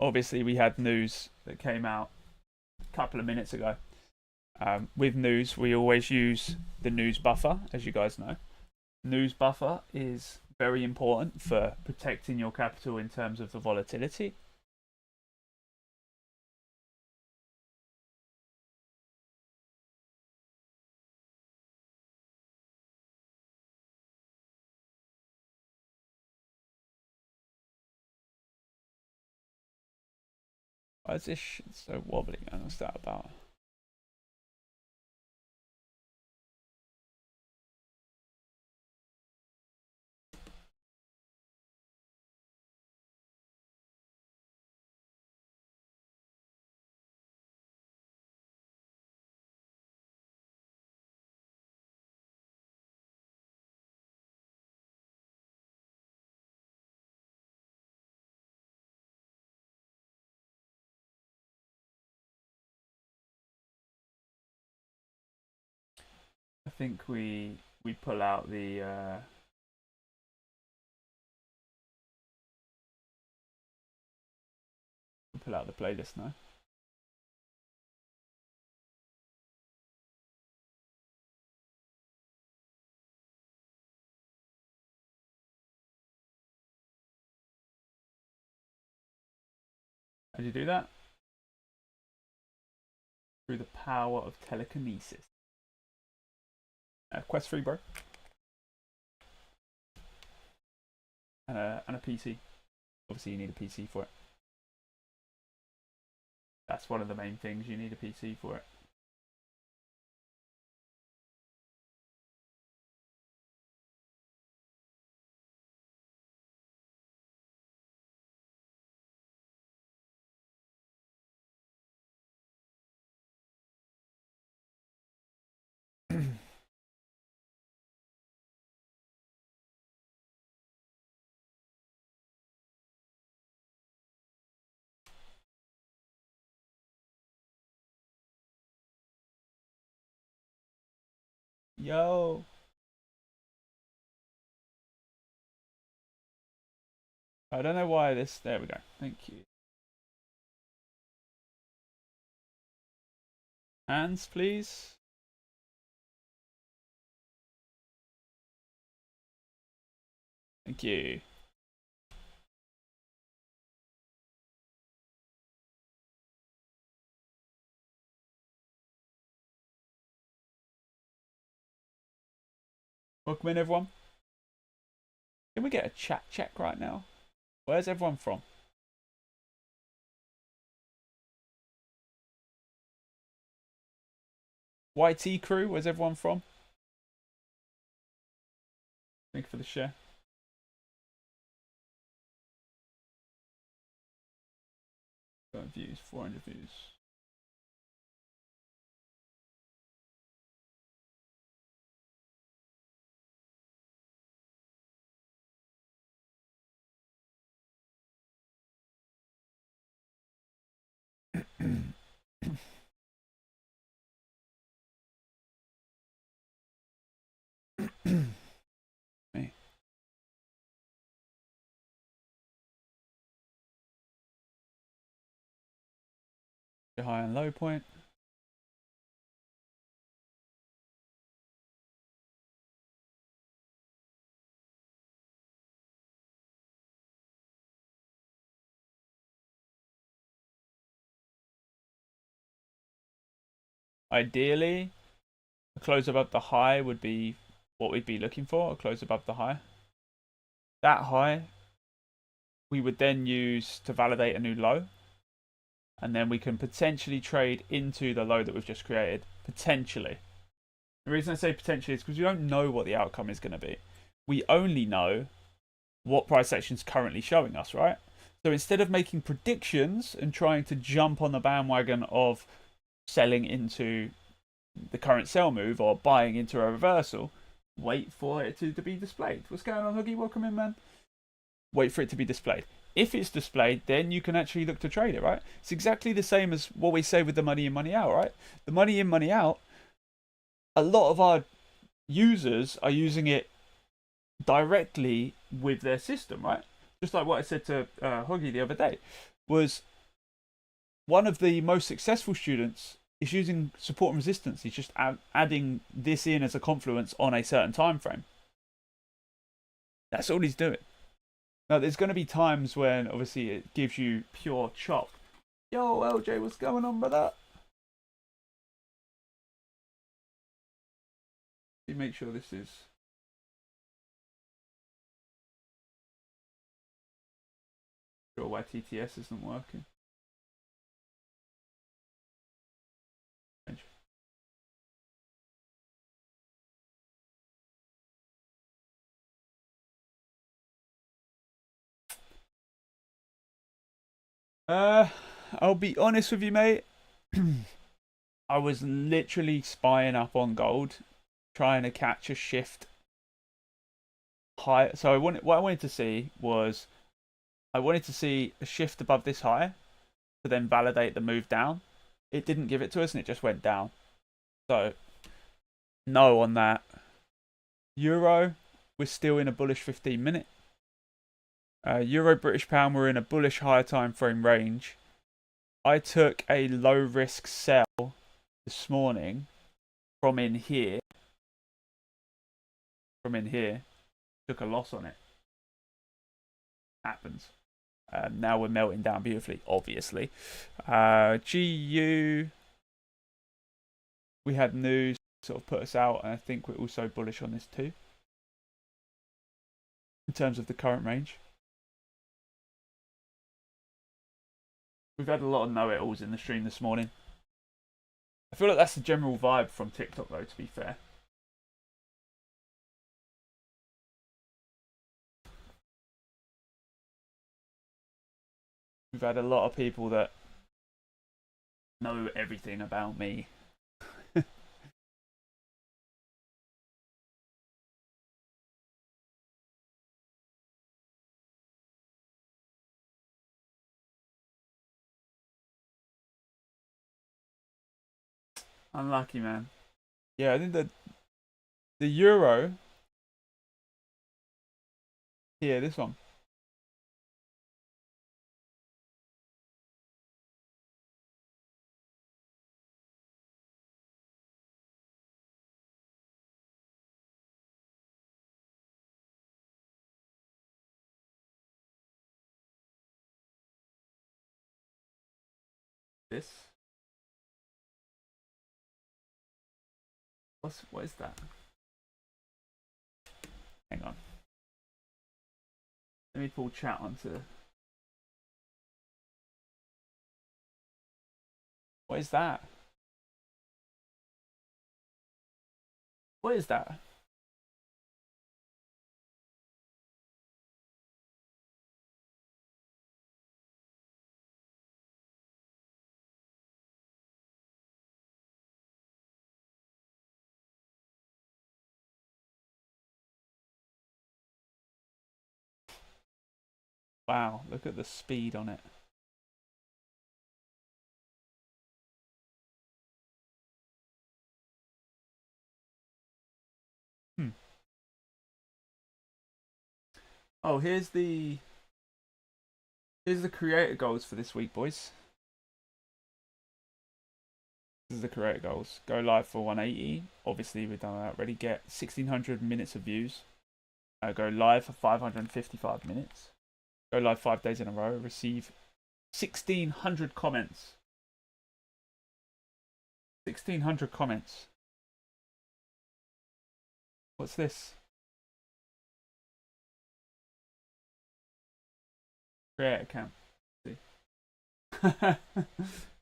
Obviously, we had news that came out a couple of minutes ago. With news, we always use the news buffer, as you guys know. News buffer is very important for protecting your capital in terms of the volatility. Why is this shit so wobbly? What's that about? I think we pull out the playlist now. How do you do that? Through the power of telekinesis. Quest 3, bro. And a PC. Obviously, you need a PC for it. That's one of the main things. You need a PC for it. Yo. I don't know why this. There we go. Thank you. Hands, please. Thank you. Welcome in, everyone. Can we get a chat check right now? Where's everyone from? YT crew, where's everyone from? Thank you for the share. Views, 400 views. Me. The high and low point. Ideally, a close above the high would be what we'd be looking for, a close above the high. That high, we would then use to validate a new low. And then we can potentially trade into the low that we've just created. Potentially. The reason I say potentially is because we don't know what the outcome is going to be. We only know what price action is currently showing us, right? So instead of making predictions and trying to jump on the bandwagon of selling into the current sell move or buying into a reversal, wait for it to be displayed. What's going on, Huggy? Welcome in, man. Wait for it to be displayed. If it's displayed, then you can actually look to trade it, right? It's exactly the same as what we say with the money in, money out, right? The money in, money out, a lot of our users are using it directly with their system, right? Just like what I said to Huggy the other day, was one of the most successful students is using support and resistance. He's just adding this in as a confluence on a certain time frame. That's all he's doing. Now, there's going to be times when, obviously, it gives you pure chop. Yo, LJ, what's going on, brother? Let me make sure this is... Sure why TTS isn't working. I'll be honest with you, mate. I was literally spying up on gold, trying to catch a shift high. So what I wanted to see was, I wanted to see a shift above this high to then validate the move down. It didn't give it to us, and it just went down. So no on that. Euro, we're still in a bullish 15-minute. Euro British pound, we're in a bullish higher time frame range. I took a low risk sell this morning from in here. Took a loss on it. Happens. Now we're melting down beautifully, obviously. GU, we had news sort of put us out, and I think we're also bullish on this too, in terms of the current range. We've had a lot of know-it-alls in the stream this morning. I feel like that's the general vibe from TikTok, though, to be fair. We've had a lot of people that know everything about me. Unlucky, man. Yeah, I think the euro here, this one. This. What is that? Hang on. Let me pull chat onto. What is that? What is that? Wow, look at the speed on it. Oh, here's the creator goals for this week, boys. This is the creator goals. Go live for 180. Obviously, we've done that already. Get 1,600 minutes of views. Go live for 555 minutes. Go live 5 days in a row. Receive 1,600 comments. 1,600 comments. What's this? Creator camp. See.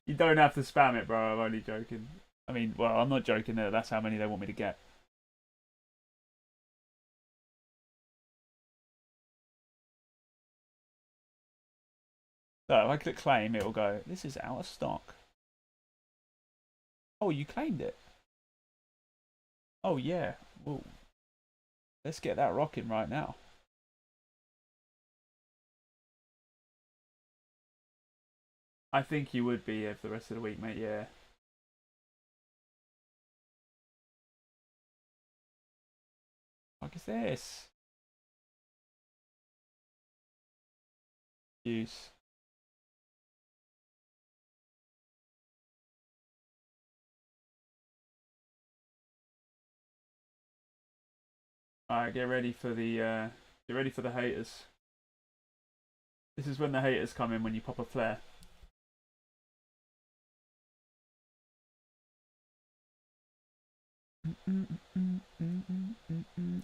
You don't have to spam it, bro. I'm only joking. I mean, well, I'm not joking. That's how many they want me to get. So if I click claim, it will go, this is out of stock. Oh, you claimed it. Oh, yeah. Well, let's get that rocking right now. I think you would be for the rest of the week, mate. Yeah. What is this? Use. Alright, get ready for the haters. This is when the haters come in when you pop a flare.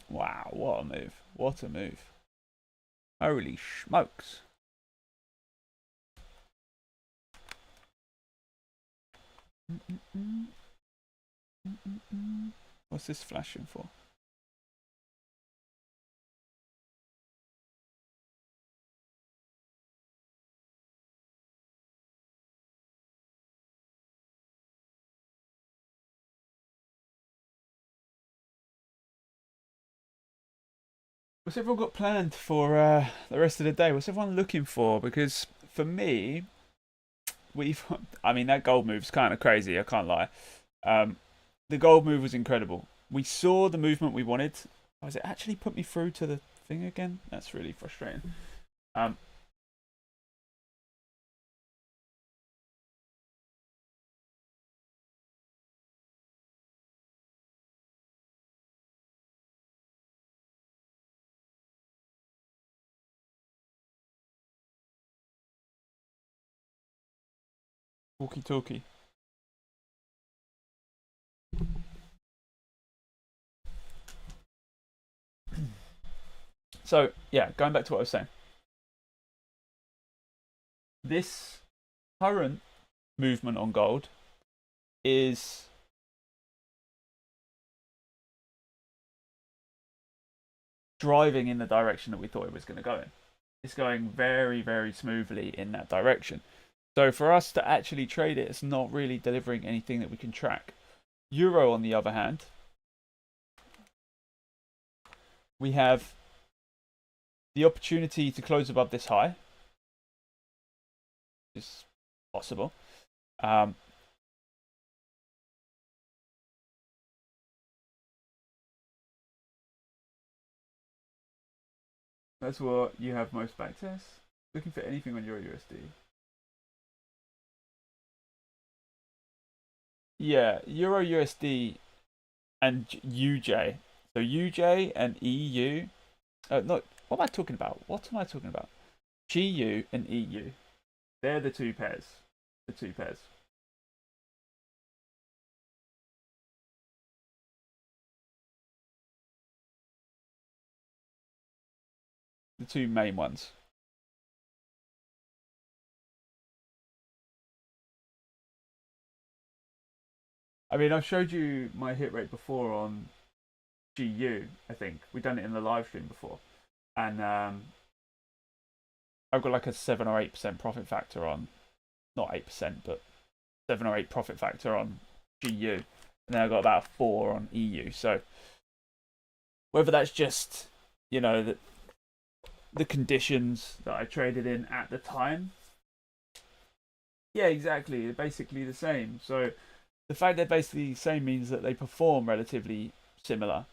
Wow, what a move. What a move. Holy smokes. What's this flashing for? What's everyone got planned for the rest of the day? What's everyone looking for? Because for me, I mean, that gold move's kind of crazy. I can't lie. The gold move was incredible. We saw the movement we wanted. Oh, has it actually put me through to the thing again? That's really frustrating. Walkie talkie. So, yeah, going back to what I was saying. This current movement on gold is driving in the direction that we thought it was going to go in. It's going very, very smoothly in that direction. So for us to actually trade it, it's not really delivering anything that we can track. Euro, on the other hand, we have the opportunity to close above this high. It's possible. That's what you have most back tests. Looking for anything on Euro USD. Yeah, Euro USD and UJ. So UJ and EU. No, what am I talking about? What am I talking about? GU and EU. They're the two pairs. The two pairs. The two main ones. I mean, I've showed you my hit rate before on GU. I think we've done it in the live stream before, and I've got like a 7 or 8% profit factor on, not 8%, but 7 or 8 profit factor on GU, and then I've got about a 4 on EU. So whether that's just, you know, the conditions that I traded in at the time. Yeah, exactly. They're basically the same. So the fact they're basically the same means that they perform relatively similar.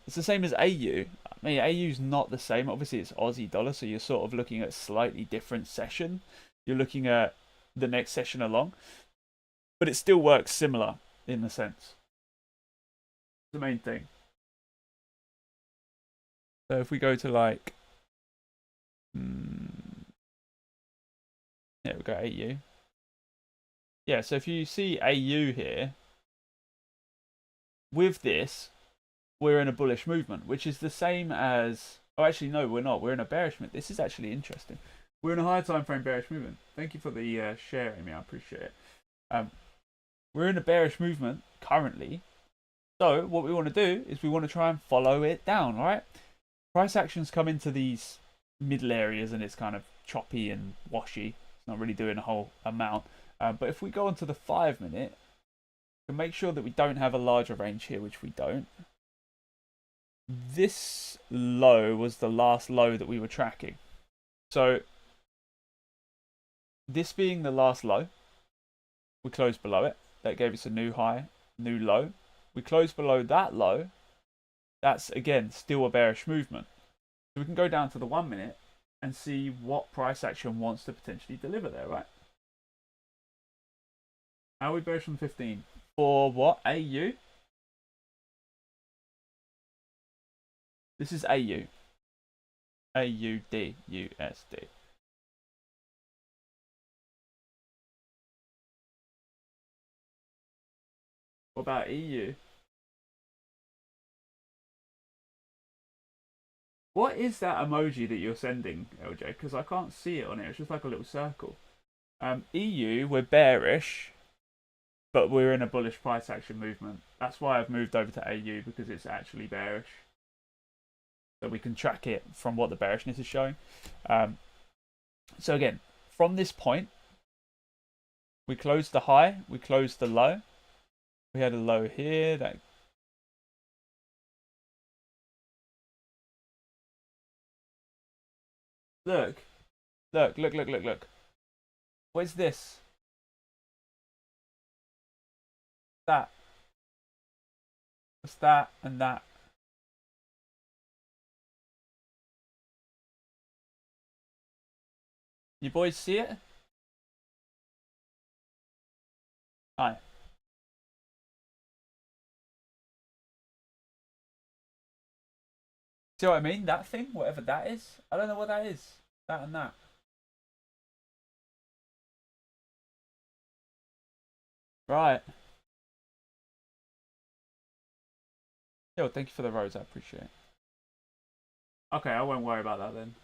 It's the same as AU. I mean, AU's not the same. Obviously, it's Aussie dollar, so you're sort of looking at a slightly different session. You're looking at the next session along, but it still works similar in a sense. The main thing. So if we go to like, yeah, we go AU. Yeah, so if you see AU here, with this, we're in a bullish movement, which is the same as... Oh, actually, no, we're not. We're in a bearish movement. This is actually interesting. We're in a higher time frame bearish movement. Thank you for the share, Amy. I appreciate it. We're in a bearish movement currently. So what we want to do is we want to try and follow it down, right? Price actions come into these middle areas and it's kind of choppy and washy. It's not really doing a whole amount. But if we go onto the 5-minute, we can make sure that we don't have a larger range here, which we don't. This low was the last low that we were tracking. So this being the last low, we closed below it. That gave us a new high, new low. We closed below that low. That's, again, still a bearish movement. So we can go down to the 1-minute and see what price action wants to potentially deliver there, right? How are we bearish on 15? For what? AU? This is AU. AUD. What about EU? What is that emoji that you're sending, LJ? Because I can't see it on here. It's just like a little circle. EU, we're bearish, but we're in a bullish price action movement. That's why I've moved over to AU, because it's actually bearish. So we can track it from what the bearishness is showing. So again, from this point, we closed the high, we closed the low. We had a low here that... Look. Where's this? That. What's that and that? You boys see it? Hi. See what I mean? That thing, whatever that is. I don't know what that is. That and that. Right. Yo, thank you for the rose. I appreciate it. Okay, I won't worry about that then.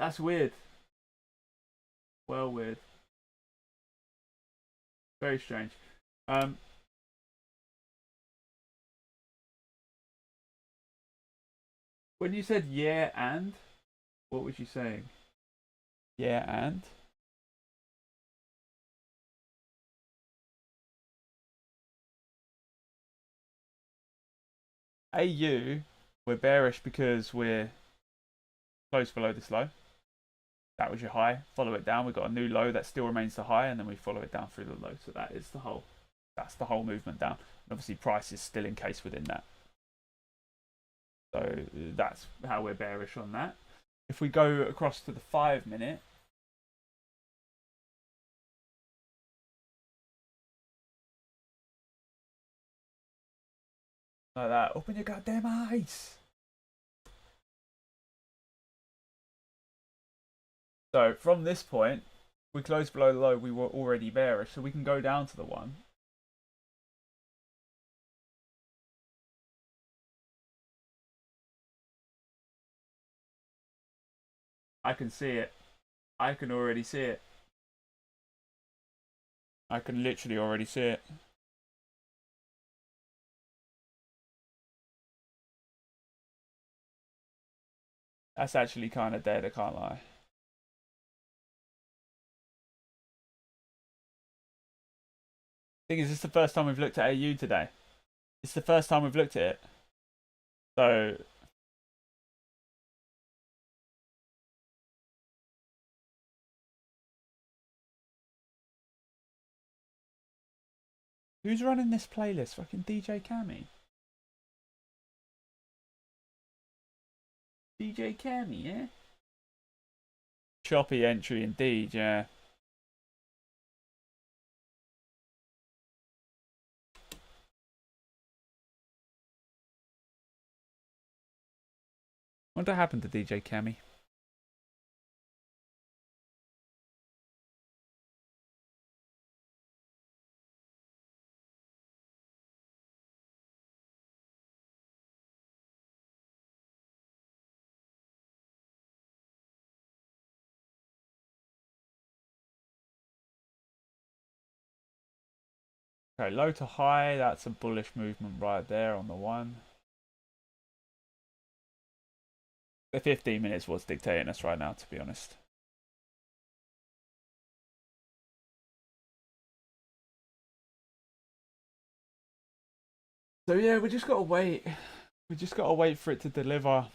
That's weird. Well, weird. Very strange. When you said yeah and, what was you saying? Yeah and? AU, we're bearish because we're close below this low. That was your high. Follow it down. We've got a new low that still remains the high, and then we follow it down through the low. So that is the whole. That's the whole movement down. And obviously, price is still encased within that. So that's how we're bearish on that. If we go across to the 5-minute, like that, open your goddamn eyes. So from this point, we closed below the low. We were already bearish, so we can go down to the 1. I can see it. I can already see it. I can literally already see it. That's actually kind of dead, I can't lie. Thing is, this is the first time we've looked at AU today. It's the first time we've looked at it. So who's running this playlist? Fucking DJ Cammy. DJ Cammy, yeah? Choppy entry indeed, yeah. What happened to DJ Cammy? Okay, low to high, that's a bullish movement right there on the one. The 15 minutes was dictating us right now, to be honest. So yeah, we just gotta wait. We just gotta wait for it to deliver.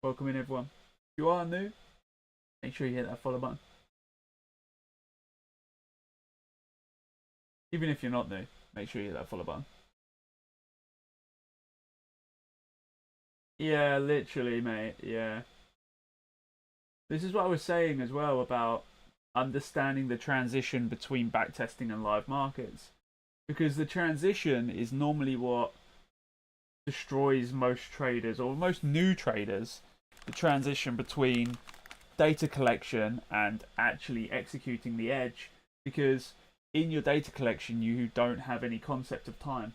Welcome in, everyone. If you are new, make sure you hit that follow button. Even if you're not new, make sure you hit that follow button. Yeah, literally, mate. Yeah. This is what I was saying as well about understanding the transition between backtesting and live markets. Because the transition is normally what destroys most traders or most new traders. The transition between data collection and actually executing the edge. Because in your data collection, you don't have any concept of time.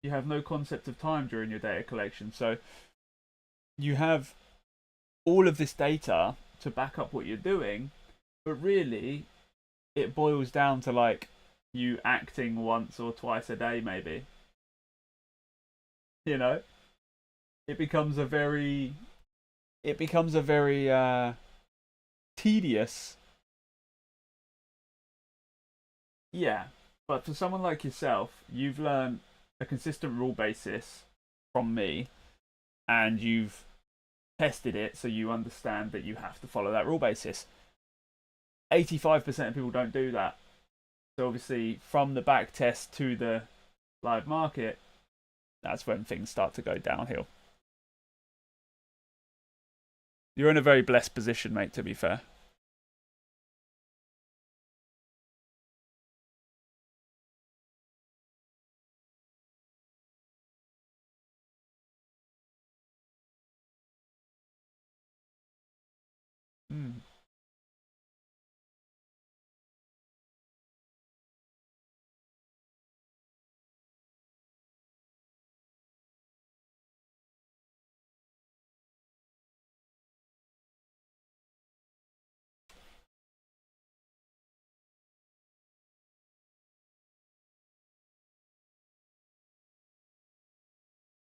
You have no concept of time during your data collection. So you have all of this data to back up what you're doing, but really it boils down to like you acting once or twice a day, maybe. You know, it becomes a very tedious. Yeah, but for someone like yourself, you've learned a consistent rule basis from me, and you've tested it so you understand that you have to follow that rule basis. 85% of people don't do that. So obviously from the back test to the live market, that's when things start to go downhill. You're in a very blessed position, mate, to be fair. Mm.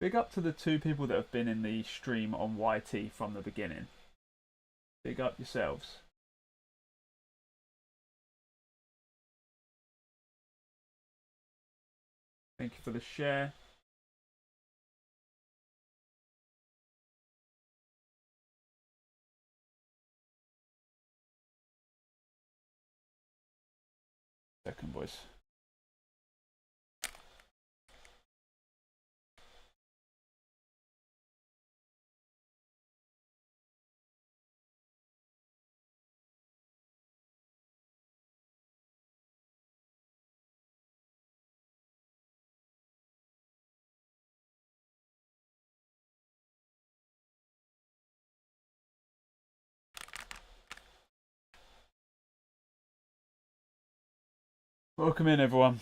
Big up to the two people that have been in the stream on YT from the beginning. Big up yourselves. Thank you for the share. Second, boys. Welcome in, everyone.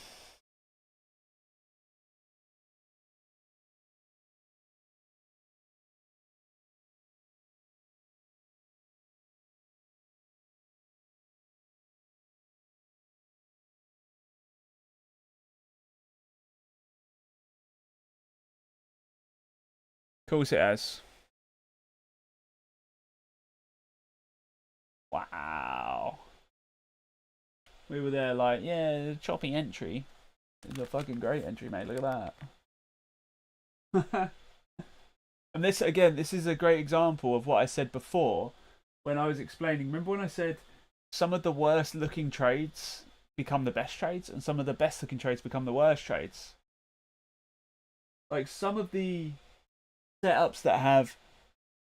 Of course it has. Wow. We were there like, yeah, choppy entry. It's a fucking great entry, mate. Look at that. And this, again, this is a great example of what I said before when I was explaining. Remember when I said some of the worst looking trades become the best trades and some of the best looking trades become the worst trades? Like some of the setups that have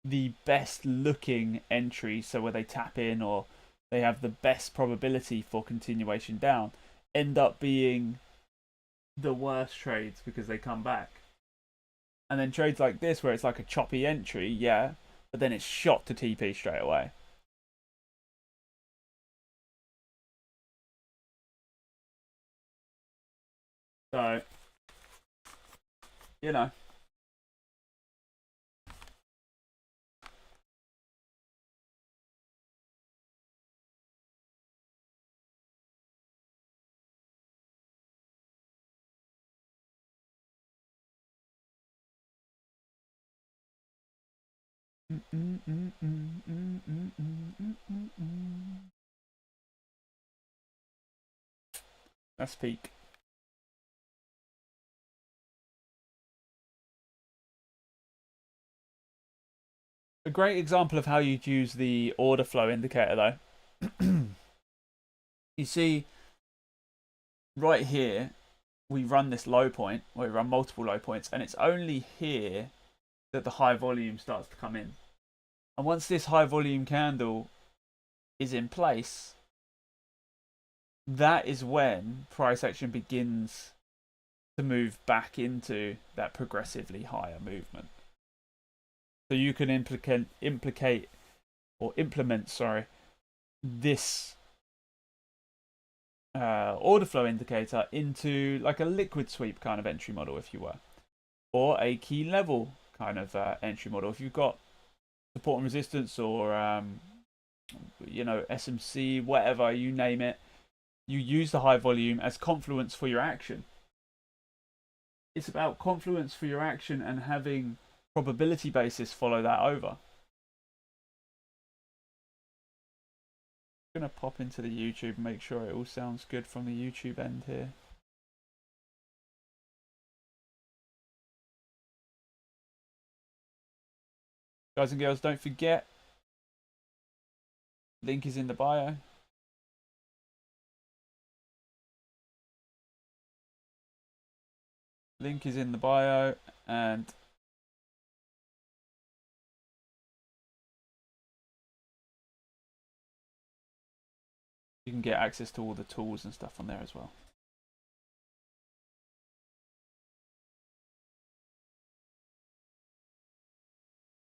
the best looking entries, so where they tap in or they have the best probability for continuation down, end up being the worst trades because they come back. And then trades like this, where it's like a choppy entry, yeah, but then it's shot to TP straight away. So, you know. That's peak. A great example of how you'd use the order flow indicator, though. You see, right here, we run this low point, or we run multiple low points, and it's only here that the high volume starts to come in. And once this high volume candle is in place, that is when price action begins to move back into that progressively higher movement. So you can implement this order flow indicator into like a liquid sweep kind of entry model, if you were, or a key level kind of entry model. If you've got support and resistance, or SMC, whatever you name it, you use the high volume as confluence for your action. It's about confluence for your action and having probability basis follow that over. I'm gonna pop into the YouTube and make sure it all sounds good from the YouTube end here. Guys and girls, don't forget, link is in the bio. Link is in the bio, and you can get access to all the tools and stuff on there as well.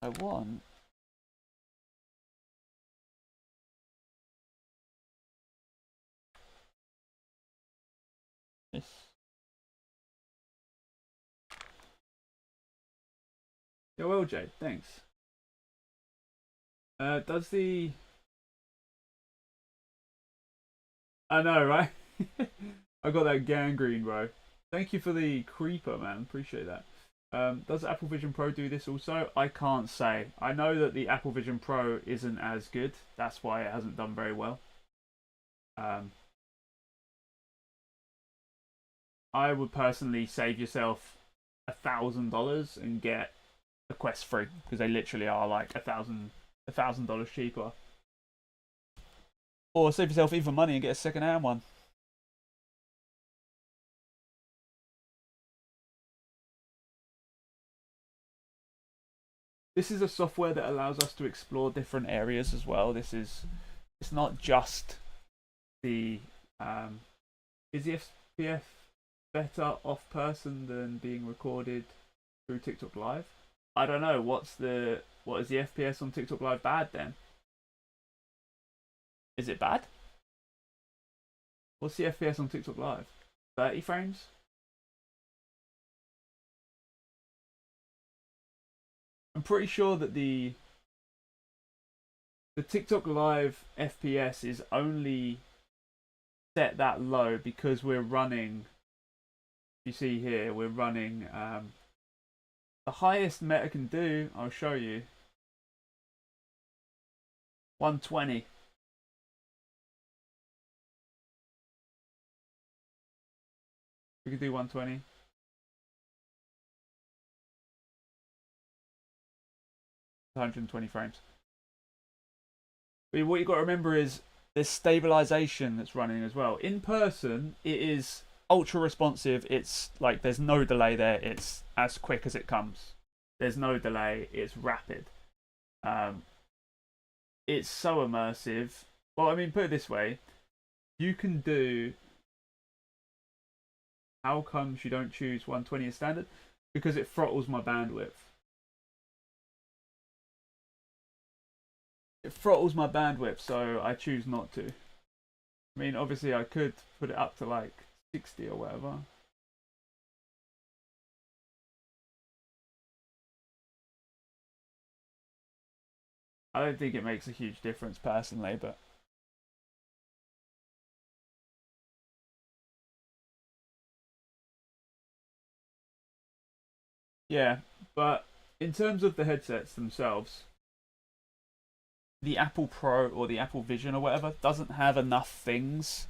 I want this. Yo, LJ, thanks. Does the... I know, right? I got that gangrene, bro. Thank you for the creeper, man. Appreciate that. Does Apple Vision Pro do this also? I can't say. I know that the Apple Vision Pro isn't as good. That's why it hasn't done very well. I would personally save yourself $1,000 and get a Quest free, because they literally are like $1,000 cheaper. Or save yourself even money and get a second-hand one. This is a software that allows us to explore different areas as well. It's not just the is the FPF better off person than being recorded through TikTok Live? I don't know. What is the FPS on TikTok Live bad then? Is it bad? What's the FPS on TikTok Live? 30 frames? I'm pretty sure that the TikTok Live FPS is only set that low because we're running. You see here, we're running the highest Meta can do. I'll show you. 120. We could do 120. 120 frames. But what you've got to remember is there's stabilization that's running as well. In person, it is ultra responsive. It's like there's no delay there. It's as quick as it comes. There's no delay. It's rapid. It's so immersive. Well, I mean, put it this way. You can do... How comes you don't choose 120 as standard? Because it throttles my bandwidth. It throttles my bandwidth, so I choose not to. I mean, obviously I could put it up to like 60 or whatever. I don't think it makes a huge difference personally, but... Yeah, but in terms of the headsets themselves, the Apple Pro or the Apple Vision or whatever doesn't have enough things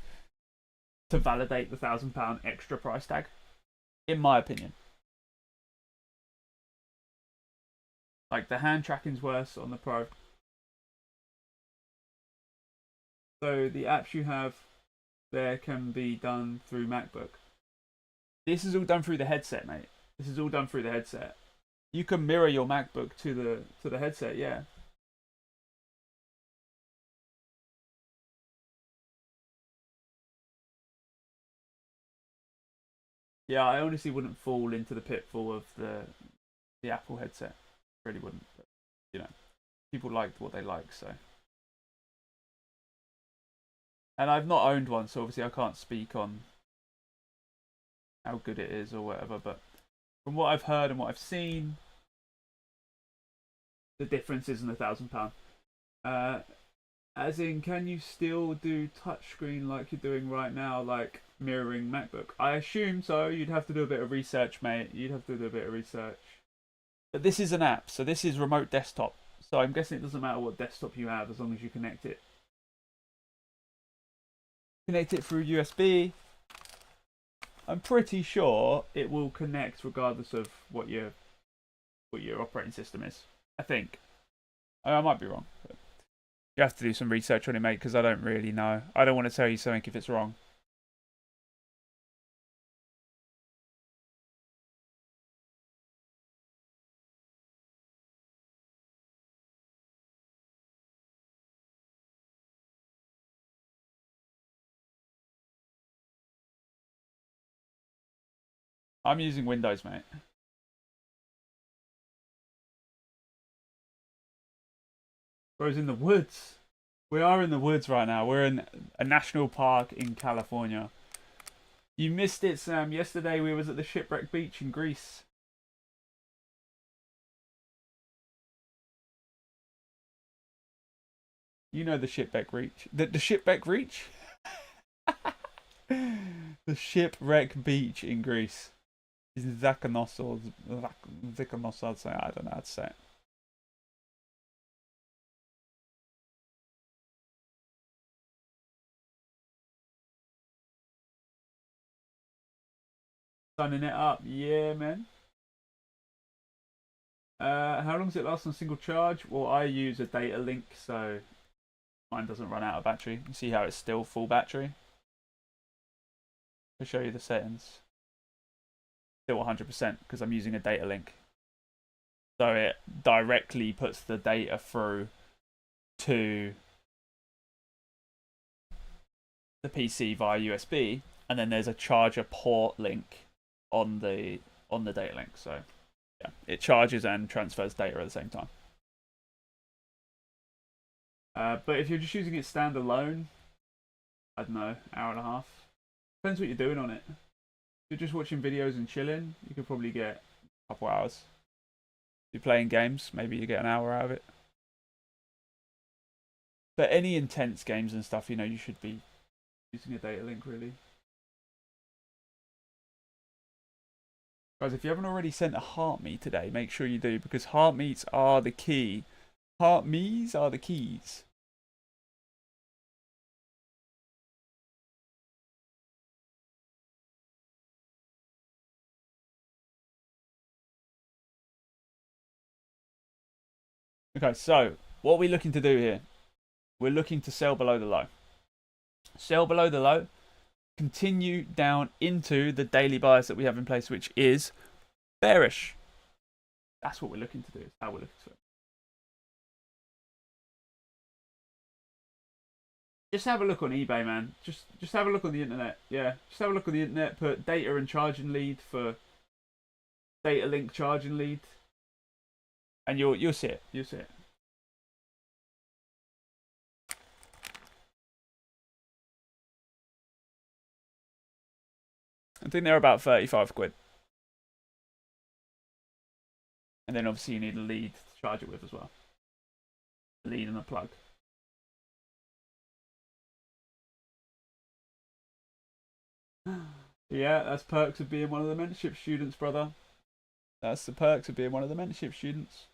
to validate the £1,000 extra price tag, in my opinion. Like, the hand tracking's worse on the Pro. So the apps you have there can be done through MacBook. This is all done through the headset, mate. This is all done through the headset. You can mirror your MacBook to the headset, yeah. Yeah, I honestly wouldn't fall into the pitfall of the Apple headset. Really wouldn't. But, you know, people liked what they like, so. And I've not owned one, so obviously I can't speak on how good it is or whatever. But from what I've heard and what I've seen, the difference isn't £1,000. As in, can you still do touchscreen like you're doing right now, like mirroring MacBook? I assume so. You'd have to do a bit of research, mate. You'd have to do a bit of research. But this is an app, so this is remote desktop. So I'm guessing it doesn't matter what desktop you have as long as you connect it. Connect it through USB. I'm pretty sure it will connect regardless of what your operating system is. I think. I might be wrong. But you have to do some research on it, mate, because I don't really know. I don't want to tell you something if it's wrong. I'm using Windows, mate. Bro's in the woods. We are in the woods right now. We're in a national park in California. You missed it, Sam. Yesterday we was at the Shipwreck Beach in Greece. You know the Shipwreck Reach. The Shipwreck Reach? The Shipwreck Beach in Greece. Is Zakanos or Zikanos, I'd say. I don't know how to say it. Sunning it up. Yeah, man. How long does it last on a single charge? Well, I use a data link, so mine doesn't run out of battery. You see how it's still full battery? I'll show you the settings. Still 100% because I'm using a data link. So it directly puts the data through to the PC via USB, and then there's a charger port link on the data link. So yeah, it charges and transfers data at the same time. But if you're just using it standalone, I don't know, hour and a half. Depends what you're doing on it. If you're just watching videos and chilling, you could probably get a couple hours. If you're playing games, maybe you get an hour out of it. But any intense games and stuff, you know, you should be using a data link, really. Guys, if you haven't already sent a heart me today, make sure you do, because heart meets are the key. Heart me's are the keys. Okay, so what are we looking to do here? We're looking to sell below the low. Sell below the low. Continue down into the daily bias that we have in place, which is bearish. That's what we're looking to do. That's how we're looking to do it. Just have a look on eBay, man. Just have a look on the internet. Yeah, just have a look on the internet. Put data and charging lead for data link charging lead, and you'll see it. You'll see it. I think they're about 35 quid. And then obviously you need a lead to charge it with as well. A lead and a plug. Yeah, that's perks of being one of the mentorship students, brother. That's the perks of being one of the mentorship students.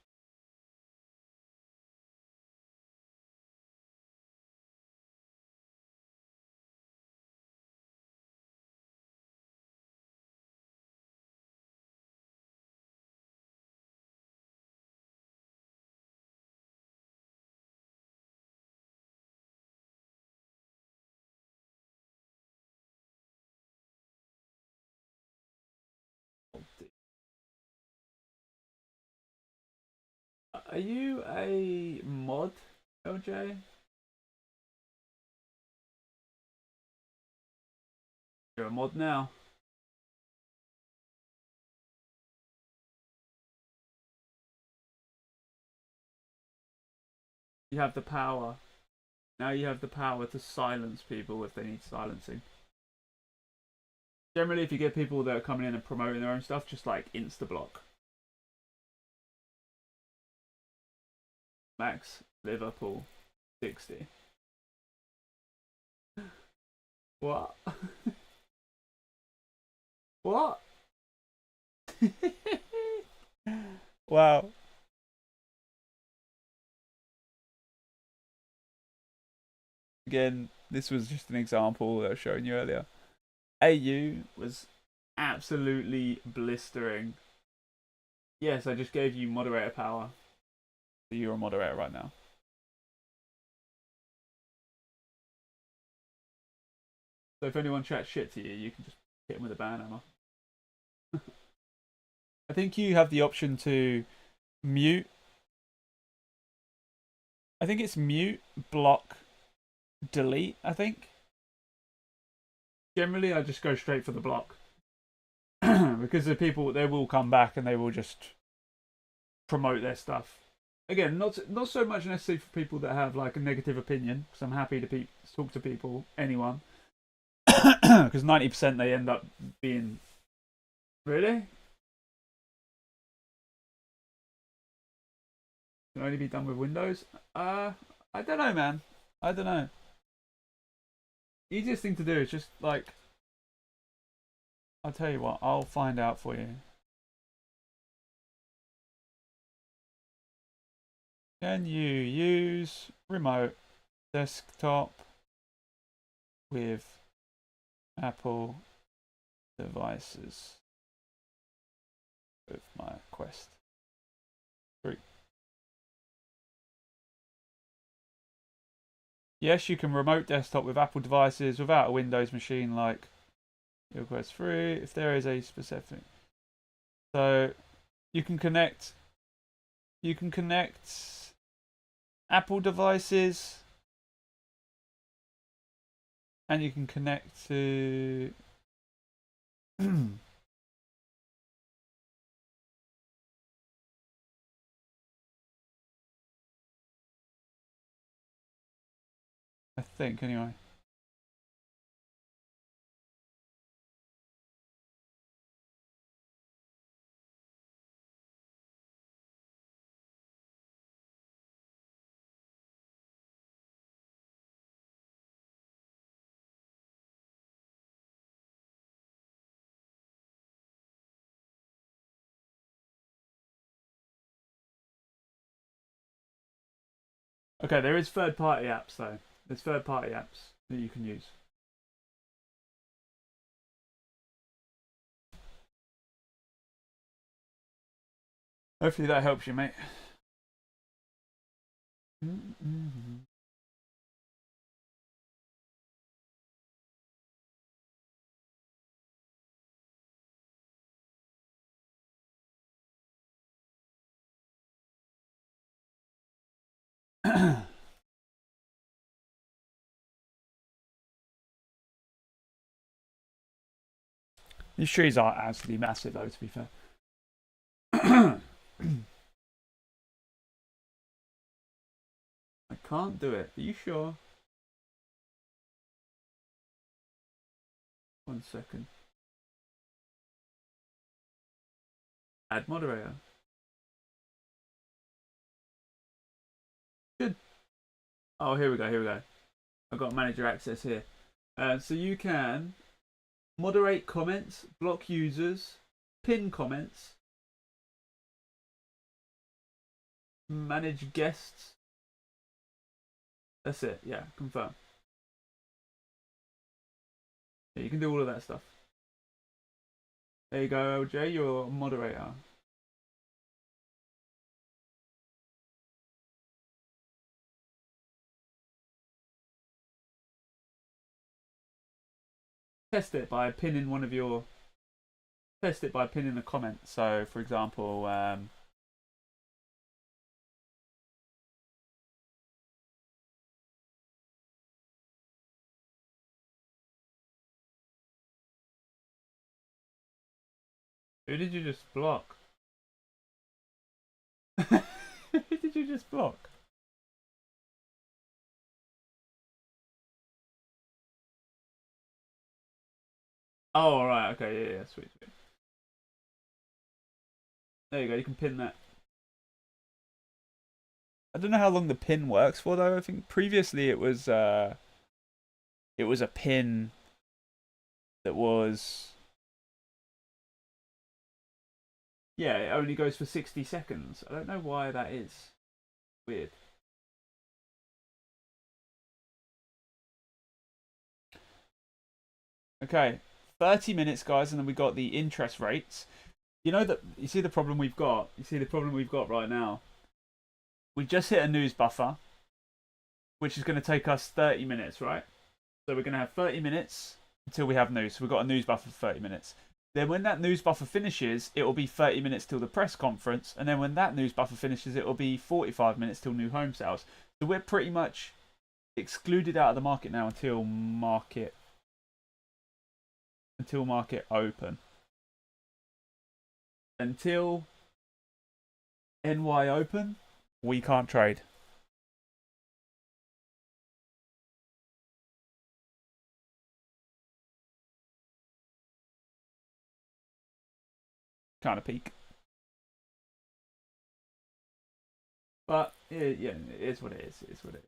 Are you a mod, LJ? You're a mod now. You have the power. Now you have the power to silence people if they need silencing. Generally, if you get people that are coming in and promoting their own stuff, just like insta-block. Max, Liverpool, 60. What? What? Wow. Again, this was just an example that I was showing you earlier. AU was absolutely blistering. Yes, I just gave you moderator power. So you're a moderator right now. So if anyone chats shit to you, you can just hit them with a ban hammer. I think you have the option to mute. I think it's mute, block, delete, I think. Generally, I just go straight for the block. Because the people, they will come back and they will just promote their stuff. Again, not so much necessarily for people that have like a negative opinion, because I'm happy to talk to people, anyone. Because 90% they end up being... Really? Can only be done with Windows? I don't know, man. I don't know. Easiest thing to do is just like... I'll tell you what, I'll find out for you. Can you use remote desktop with Apple devices with my Quest 3? Yes, you can remote desktop with Apple devices without a Windows machine like your Quest 3 if there is a specific. So you can connect Apple devices and you can connect to I think anyway. Okay, there is third-party apps though. There's third-party apps that you can use. Hopefully that helps you, mate. These trees are absolutely massive, though, to be fair. I can't do it. Are you sure? 1 second. Add moderator. Good. Oh, here we go. Here we go. I've got manager access here. So you can moderate comments, block users, pin comments, manage guests. That's it. Yeah, confirm. Yeah, you can do all of that stuff. There you go, LJ. You're a moderator. Test it by pinning one of your. Test it by pinning a comment. So, for example, who did you just block? Who did you just block? Oh, right. Okay. Yeah. Yeah. Sweet. Sweet. There you go. You can pin that. I don't know how long the pin works for though. I think previously it was a pin that was, yeah, it only goes for 60 seconds. I don't know why that is. Weird. Okay, 30 minutes, guys, and then we got the interest rates. You know that you see the problem we've got. You see the problem we've got right now. We just hit a news buffer, which is going to take us 30 minutes, right? So we're going to have 30 minutes until we have news. So we've got a news buffer for 30 minutes. Then when that news buffer finishes, it will be 30 minutes till the press conference. And then when that news buffer finishes, it will be 45 minutes till new home sales. So we're pretty much excluded out of the market now until market open. Until NY open, we can't trade. Kind of peak. But yeah, it is what it is. It is what it is.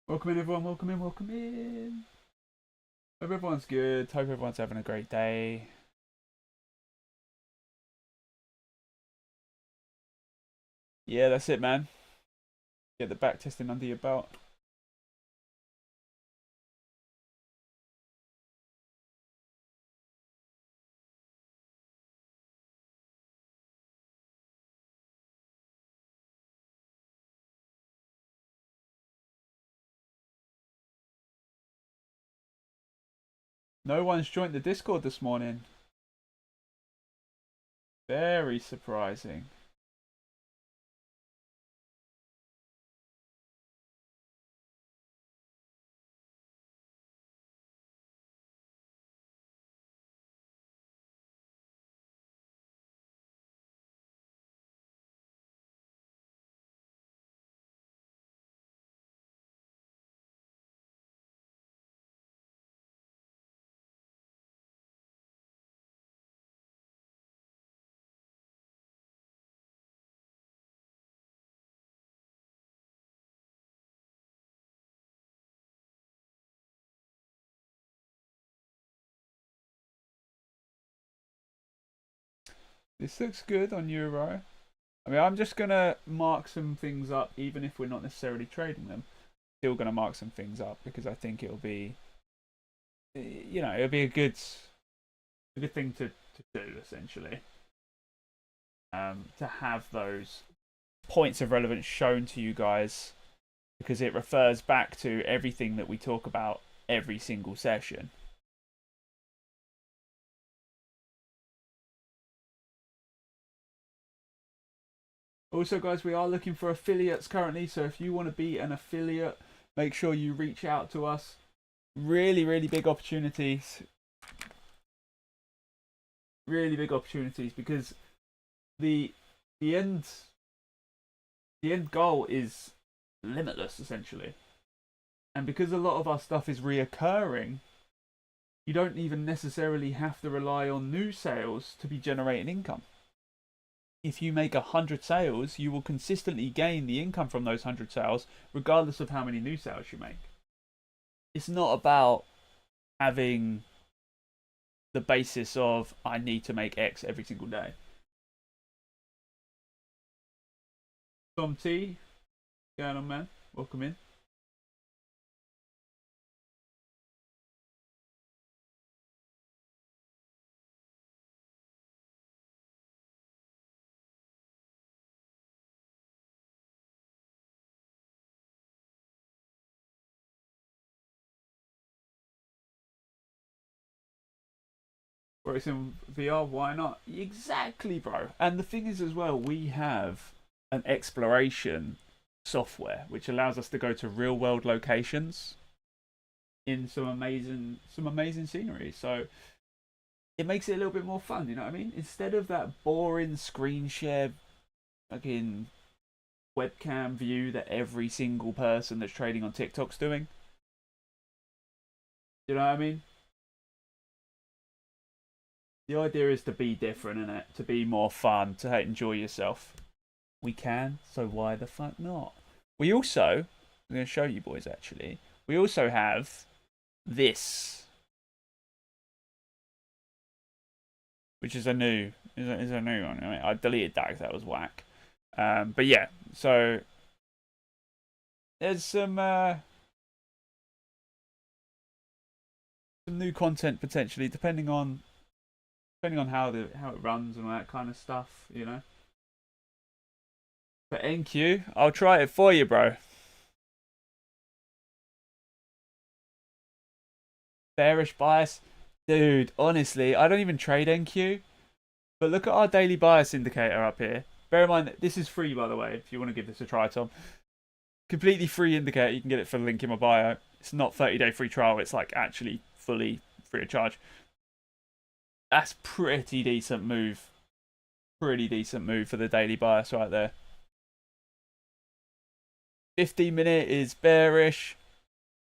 Welcome in, everyone. Welcome in. Welcome in. Hope everyone's good. Hope everyone's having a great day. Yeah, that's it, man. Get the back testing under your belt. No one's joined the Discord this morning. Very surprising. This looks good on Euro. I mean, I'm just gonna mark some things up, even if we're not necessarily trading them. Still gonna mark some things up because I think it'll be, it'll be a good thing to do essentially. To have those points of relevance shown to you guys, because it refers back to everything that we talk about every single session. Also, guys, we are looking for affiliates currently, so if you want to be an affiliate, make sure you reach out to us. Really, really big opportunities. Really big opportunities, because the end goal is limitless essentially, and because a lot of our stuff is reoccurring, you don't even necessarily have to rely on new sales to be generating income. If you make 100 sales, you will consistently gain the income from those 100 sales regardless of how many new sales you make. It's not about having the basis of I need to make X every single day. Tom T, what's going on, man? Welcome in. Where it's in VR, why not? Exactly, bro. And the thing is, as well, we have an exploration software which allows us to go to real world locations in some amazing scenery. So it makes it a little bit more fun, you know what I mean? Instead of that boring screen share fucking webcam view that every single person that's trading on TikTok's doing. You know what I mean? The idea is to be different, isn't it? To be more fun, to enjoy yourself. We can, so why the fuck not? We also, I'm going to show you boys actually, we also have this, which is a new one. I mean, I deleted that because that was whack. But yeah, so there's some new content potentially, depending on how it runs and all that kind of stuff, you know. But NQ, I'll try it for you, bro. Bearish bias, dude. Honestly, I don't even trade NQ, but look at our daily bias indicator up here. Bear in mind that this is free, by the way. If you want to give this a try, Tom, completely free indicator. You can get it for the link in my bio. It's not 30-day free trial. It's like actually fully free of charge. That's pretty decent move. Pretty decent move for the daily bias right there. 15-minute is bearish.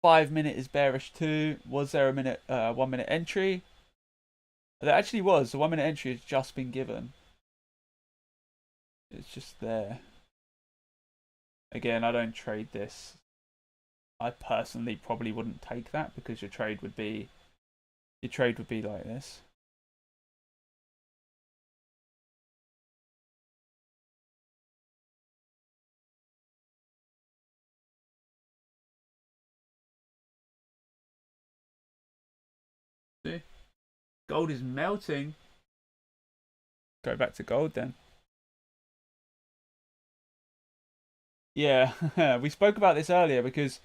5-minute is bearish too. Was there a 1-minute entry? There actually was. The 1-minute entry has just been given. It's just there. Again, I don't trade this. I personally probably wouldn't take that because your trade would be like this. See? Gold is melting. Go back to gold then. Yeah, we spoke about this earlier because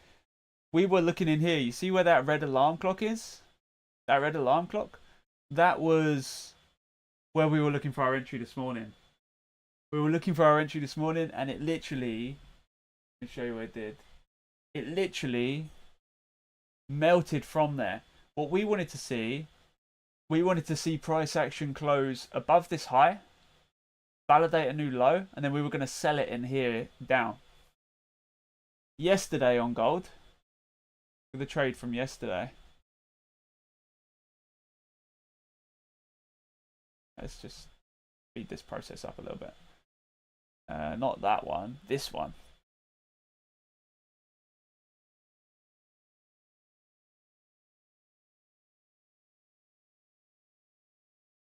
we were looking in here. You see where that red alarm clock is? That red alarm clock? That was where we were looking for our entry this morning. We were looking for our entry this morning, and it literally, let me show you what it did. It literally melted from there. What we wanted to see price action close above this high, validate a new low, and then we were going to sell it in here down. Yesterday on gold, the trade from yesterday. Let's just speed this process up a little bit. Not that one, this one.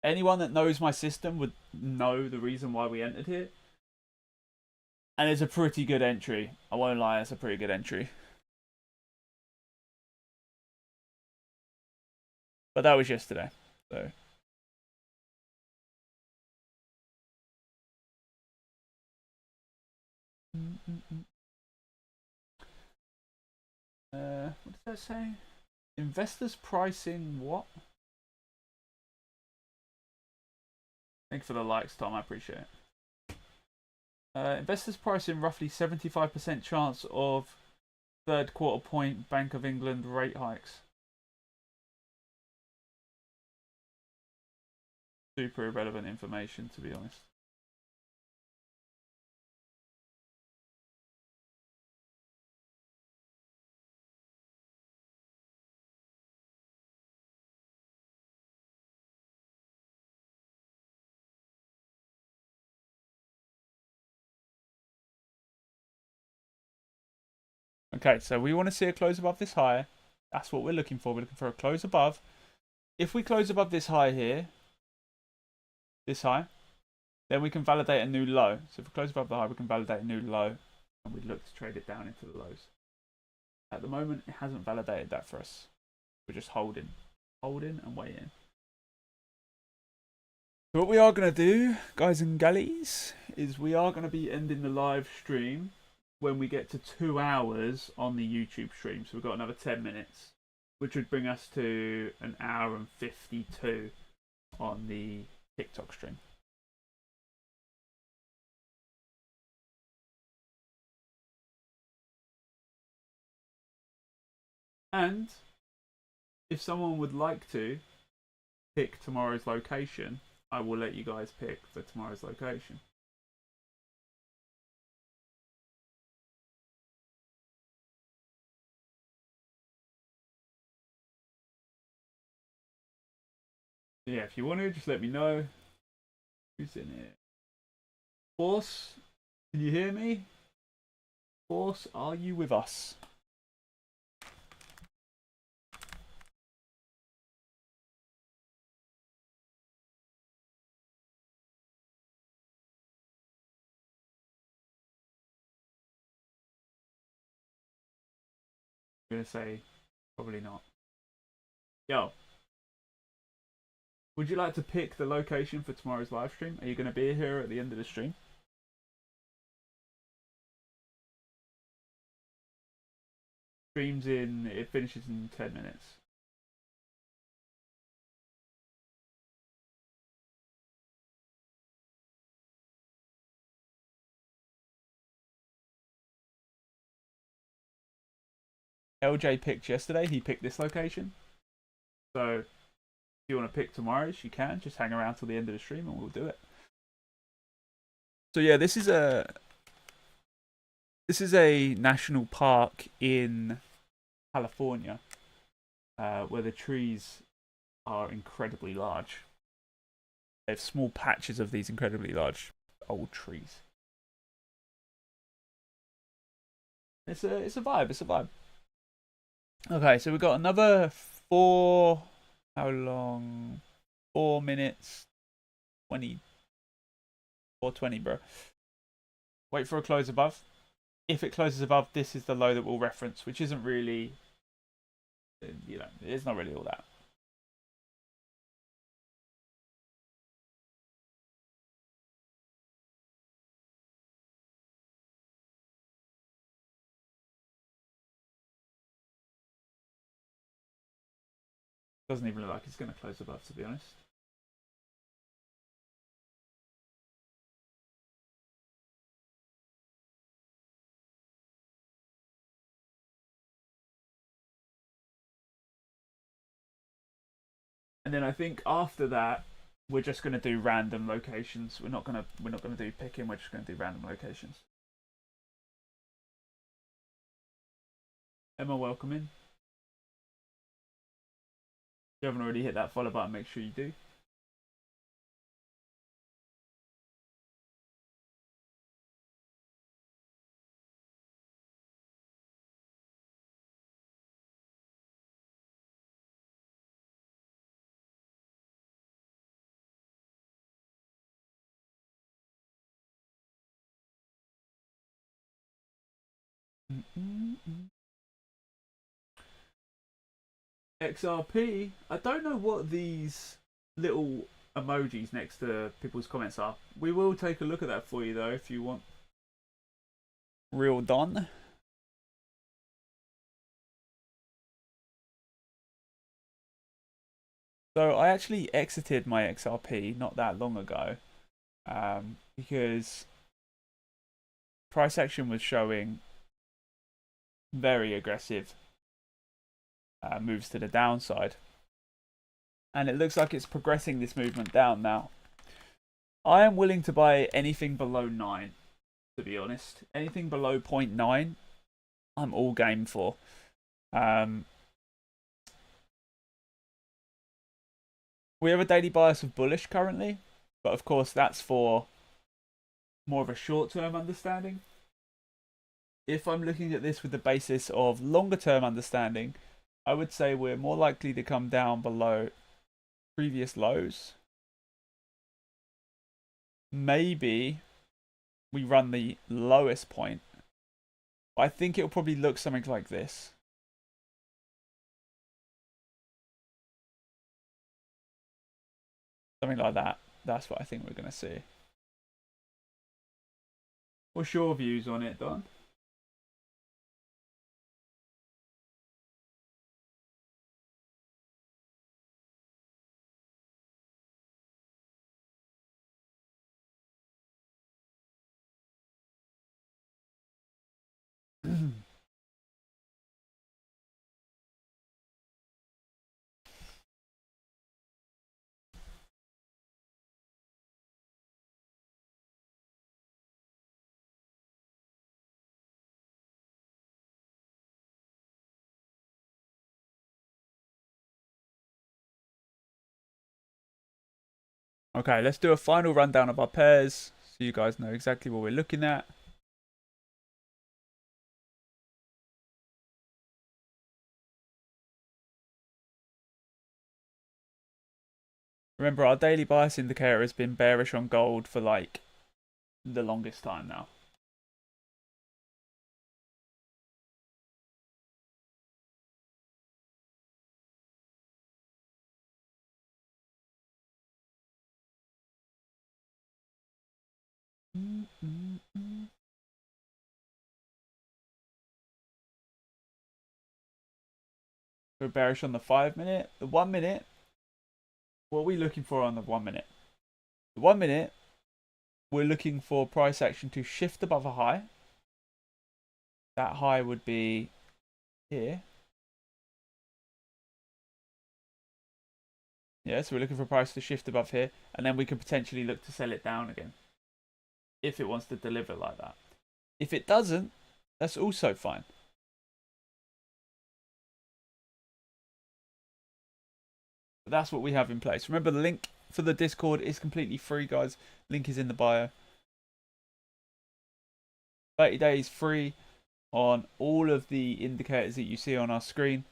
anyone that knows my system would know the reason why we entered here. And it's a pretty good entry. I won't lie, it's a pretty good entry. But that was yesterday, so. What does that say? Investors pricing what? Thank you for the likes, Tom. I appreciate it. Investors pricing roughly 75% chance of third quarter point Bank of England rate hikes. Super irrelevant information, to be honest. Okay, so we want to see a close above this high. That's what we're looking for. We're looking for a close above. If we close above this high here, this high, then we can validate a new low. So if we close above the high, we can validate a new low, and we'd look to trade it down into the lows. At the moment, it hasn't validated that for us. We're just holding and waiting. So what we are going to do, guys and galleys, is we are going to be ending the live stream when we get to 2 hours on the YouTube stream. So we've got another 10 minutes, which would bring us to an hour and 52 on the TikTok stream. And if someone would like to pick tomorrow's location, I will let you guys pick for tomorrow's location. Yeah, if you want to, just let me know. Who's in here? Force, can you hear me? Force, are you with us? I'm going to say probably not. Yo, would you like to pick the location for tomorrow's live stream? Are you going to be here at the end of the stream? It finishes in 10 minutes. LJ picked yesterday. He picked this location. So if you want to pick tomorrow's, you can. Just hang around till the end of the stream and we'll do it. So yeah, this is a national park in California where the trees are incredibly large. They have small patches of these incredibly large old trees. It's a vibe. It's a vibe. Okay, so we've got another 4. How long? 4 minutes 20. 4:20, bro. Wait for a close above. If it closes above, this is the low that we'll reference, which isn't really, it's not really all that. Doesn't even look like it's going to close above, to be honest. And then I think after that, we're just going to do random locations. We're not going to do picking. We're just going to do random locations. Emma, welcome in. If you haven't already hit that follow button, make sure you do. XRP. I don't know what these little emojis next to people's comments are. We will take a look at that for you though if you want. Real done. So I actually exited my XRP not that long ago because price action was showing very aggressive moves to the downside. And it looks like it's progressing this movement down now. I am willing to buy anything below 9, to be honest. Anything below 0.9, I'm all game for. We have a daily bias of bullish currently, but of course that's for more of a short-term understanding. If I'm looking at this with the basis of longer-term understanding, I would say we're more likely to come down below previous lows. Maybe we run the lowest point. I think it'll probably look something like this. Something like that. That's what I think we're going to see. What's your views on it, Don? Okay, let's do a final rundown of our pairs so you guys know exactly what we're looking at. Remember, our daily bias indicator has been bearish on gold for like the longest time now. We're bearish on the 5 minute. The 1 minute, what are we looking for on the 1 minute? The 1 minute, we're looking for price action to shift above a high. That high would be here. Yeah, so we're looking for price to shift above here, and then we could potentially look to sell it down again if it wants to deliver like that. If it doesn't, that's also fine. But that's what we have in place. Remember, the link for the Discord is completely free, guys. Link is in the bio. 30 days free on all of the indicators that you see on our screen,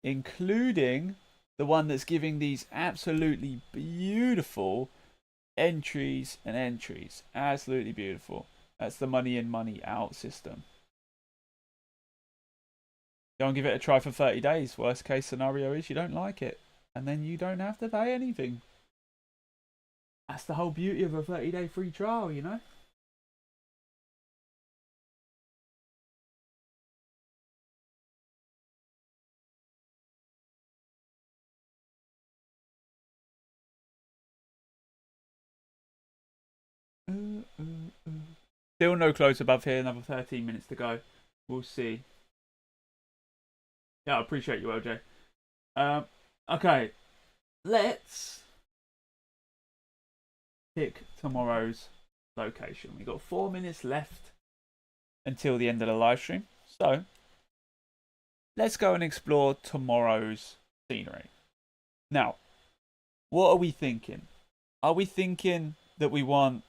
including the one that's giving these absolutely beautiful entries and entries. Absolutely beautiful. That's the money in, money out system. Go and give it a try for 30 days. Worst case scenario is you don't like it, and then you don't have to pay anything. That's the whole beauty of a 30-day free trial, you know? Still no close above here. Another 13 minutes to go. We'll see. Yeah, I appreciate you, LJ. Okay, let's pick tomorrow's location. We've got 4 minutes left until the end of the live stream. So, let's go and explore tomorrow's scenery. Now, what are we thinking? Are we thinking that we want...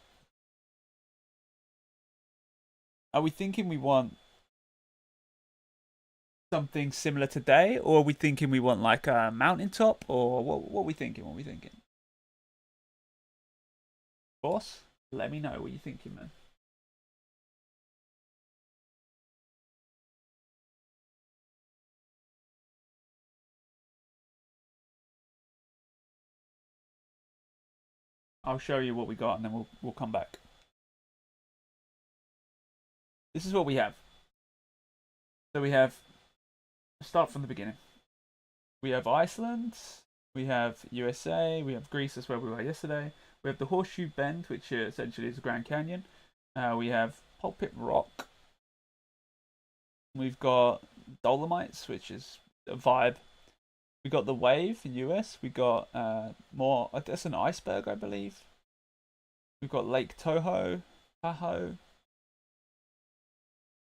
Are we thinking we want something similar today? Or are we thinking we want like a mountaintop? Or what are we thinking? What are we thinking? Boss, let me know what you're thinking, man. I'll show you what we got, and then we'll come back. This is what we have. So we have, start from the beginning. We have Iceland, we have USA, we have Greece, that's where we were yesterday. We have the Horseshoe Bend, which essentially is the Grand Canyon. We have Pulpit Rock. We've got Dolomites, which is a vibe. We got the Wave in US. We got more. That's an iceberg, I believe. We've got Lake Tahoe,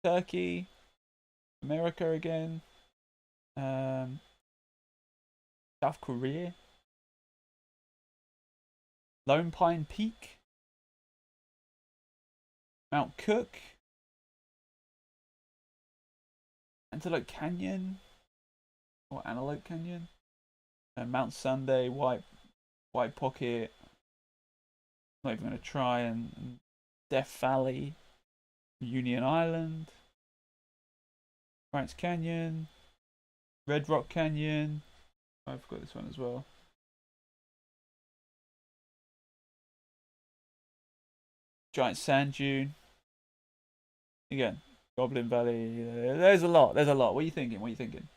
Turkey, America again, South Korea, Lone Pine Peak, Mount Cook, Antelope Canyon, or Antelope Canyon, Mount Sunday, White Pocket. Not even going to try, and Death Valley, Union Island, France Canyon, Red Rock Canyon. I forgot this one as well. Giant Sand Dune. Again, Goblin Valley. There's a lot. There's a lot. What are you thinking? What are you thinking?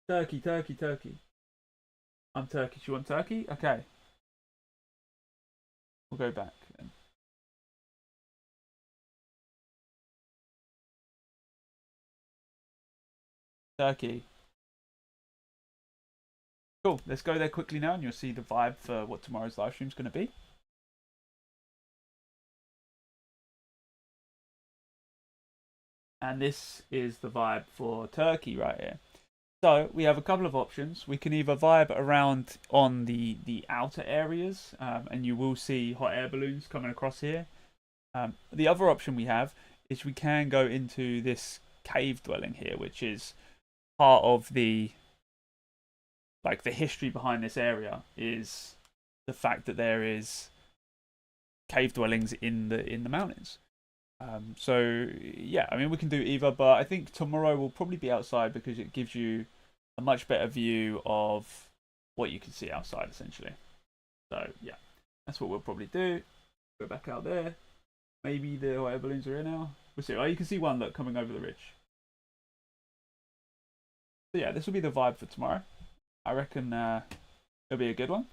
Turkey, Turkey, Turkey. I'm Turkish. You want Turkey? Okay. We'll go back then. Turkey. Cool. Let's go there quickly now, and you'll see the vibe for what tomorrow's live stream is going to be. And this is the vibe for Turkey right here. So we have a couple of options. We can either vibe around on the outer areas, and you will see hot air balloons coming across here. The other option we have is we can go into this cave dwelling here, which is part of the history behind this area is the fact that there is cave dwellings in the mountains. So yeah, I mean we can do either, but I think tomorrow we'll probably be outside because it gives you a much better view of what you can see outside essentially. So yeah, that's what we'll probably do. Go back out there. Maybe the hot air balloons are here now. We'll see. Oh, you can see one look coming over the ridge. So yeah, this will be the vibe for tomorrow. I reckon it'll be a good one.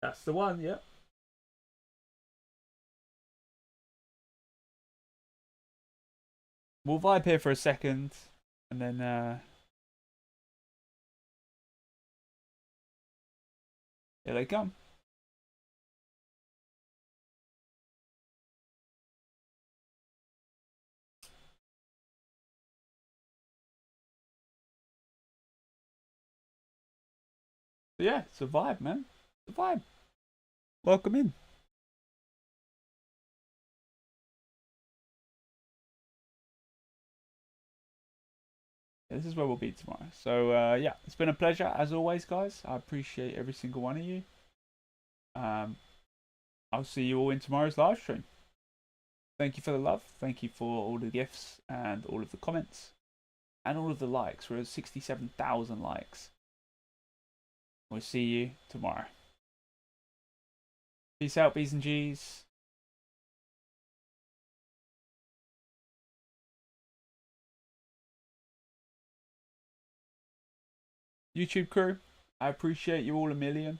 That's the one, yeah. We'll vibe here for a second, and then here they come. So yeah, it's a vibe, man. It's a vibe. Welcome in. This is where we'll be tomorrow. So yeah, it's been a pleasure as always, guys. I appreciate every single one of you. I'll see you all in tomorrow's live stream. Thank you for the love. Thank you for all the gifts and all of the comments and all of the likes. We're at 67,000 likes. We'll see you tomorrow. Peace out, B's and G's. YouTube crew, I appreciate you all a million.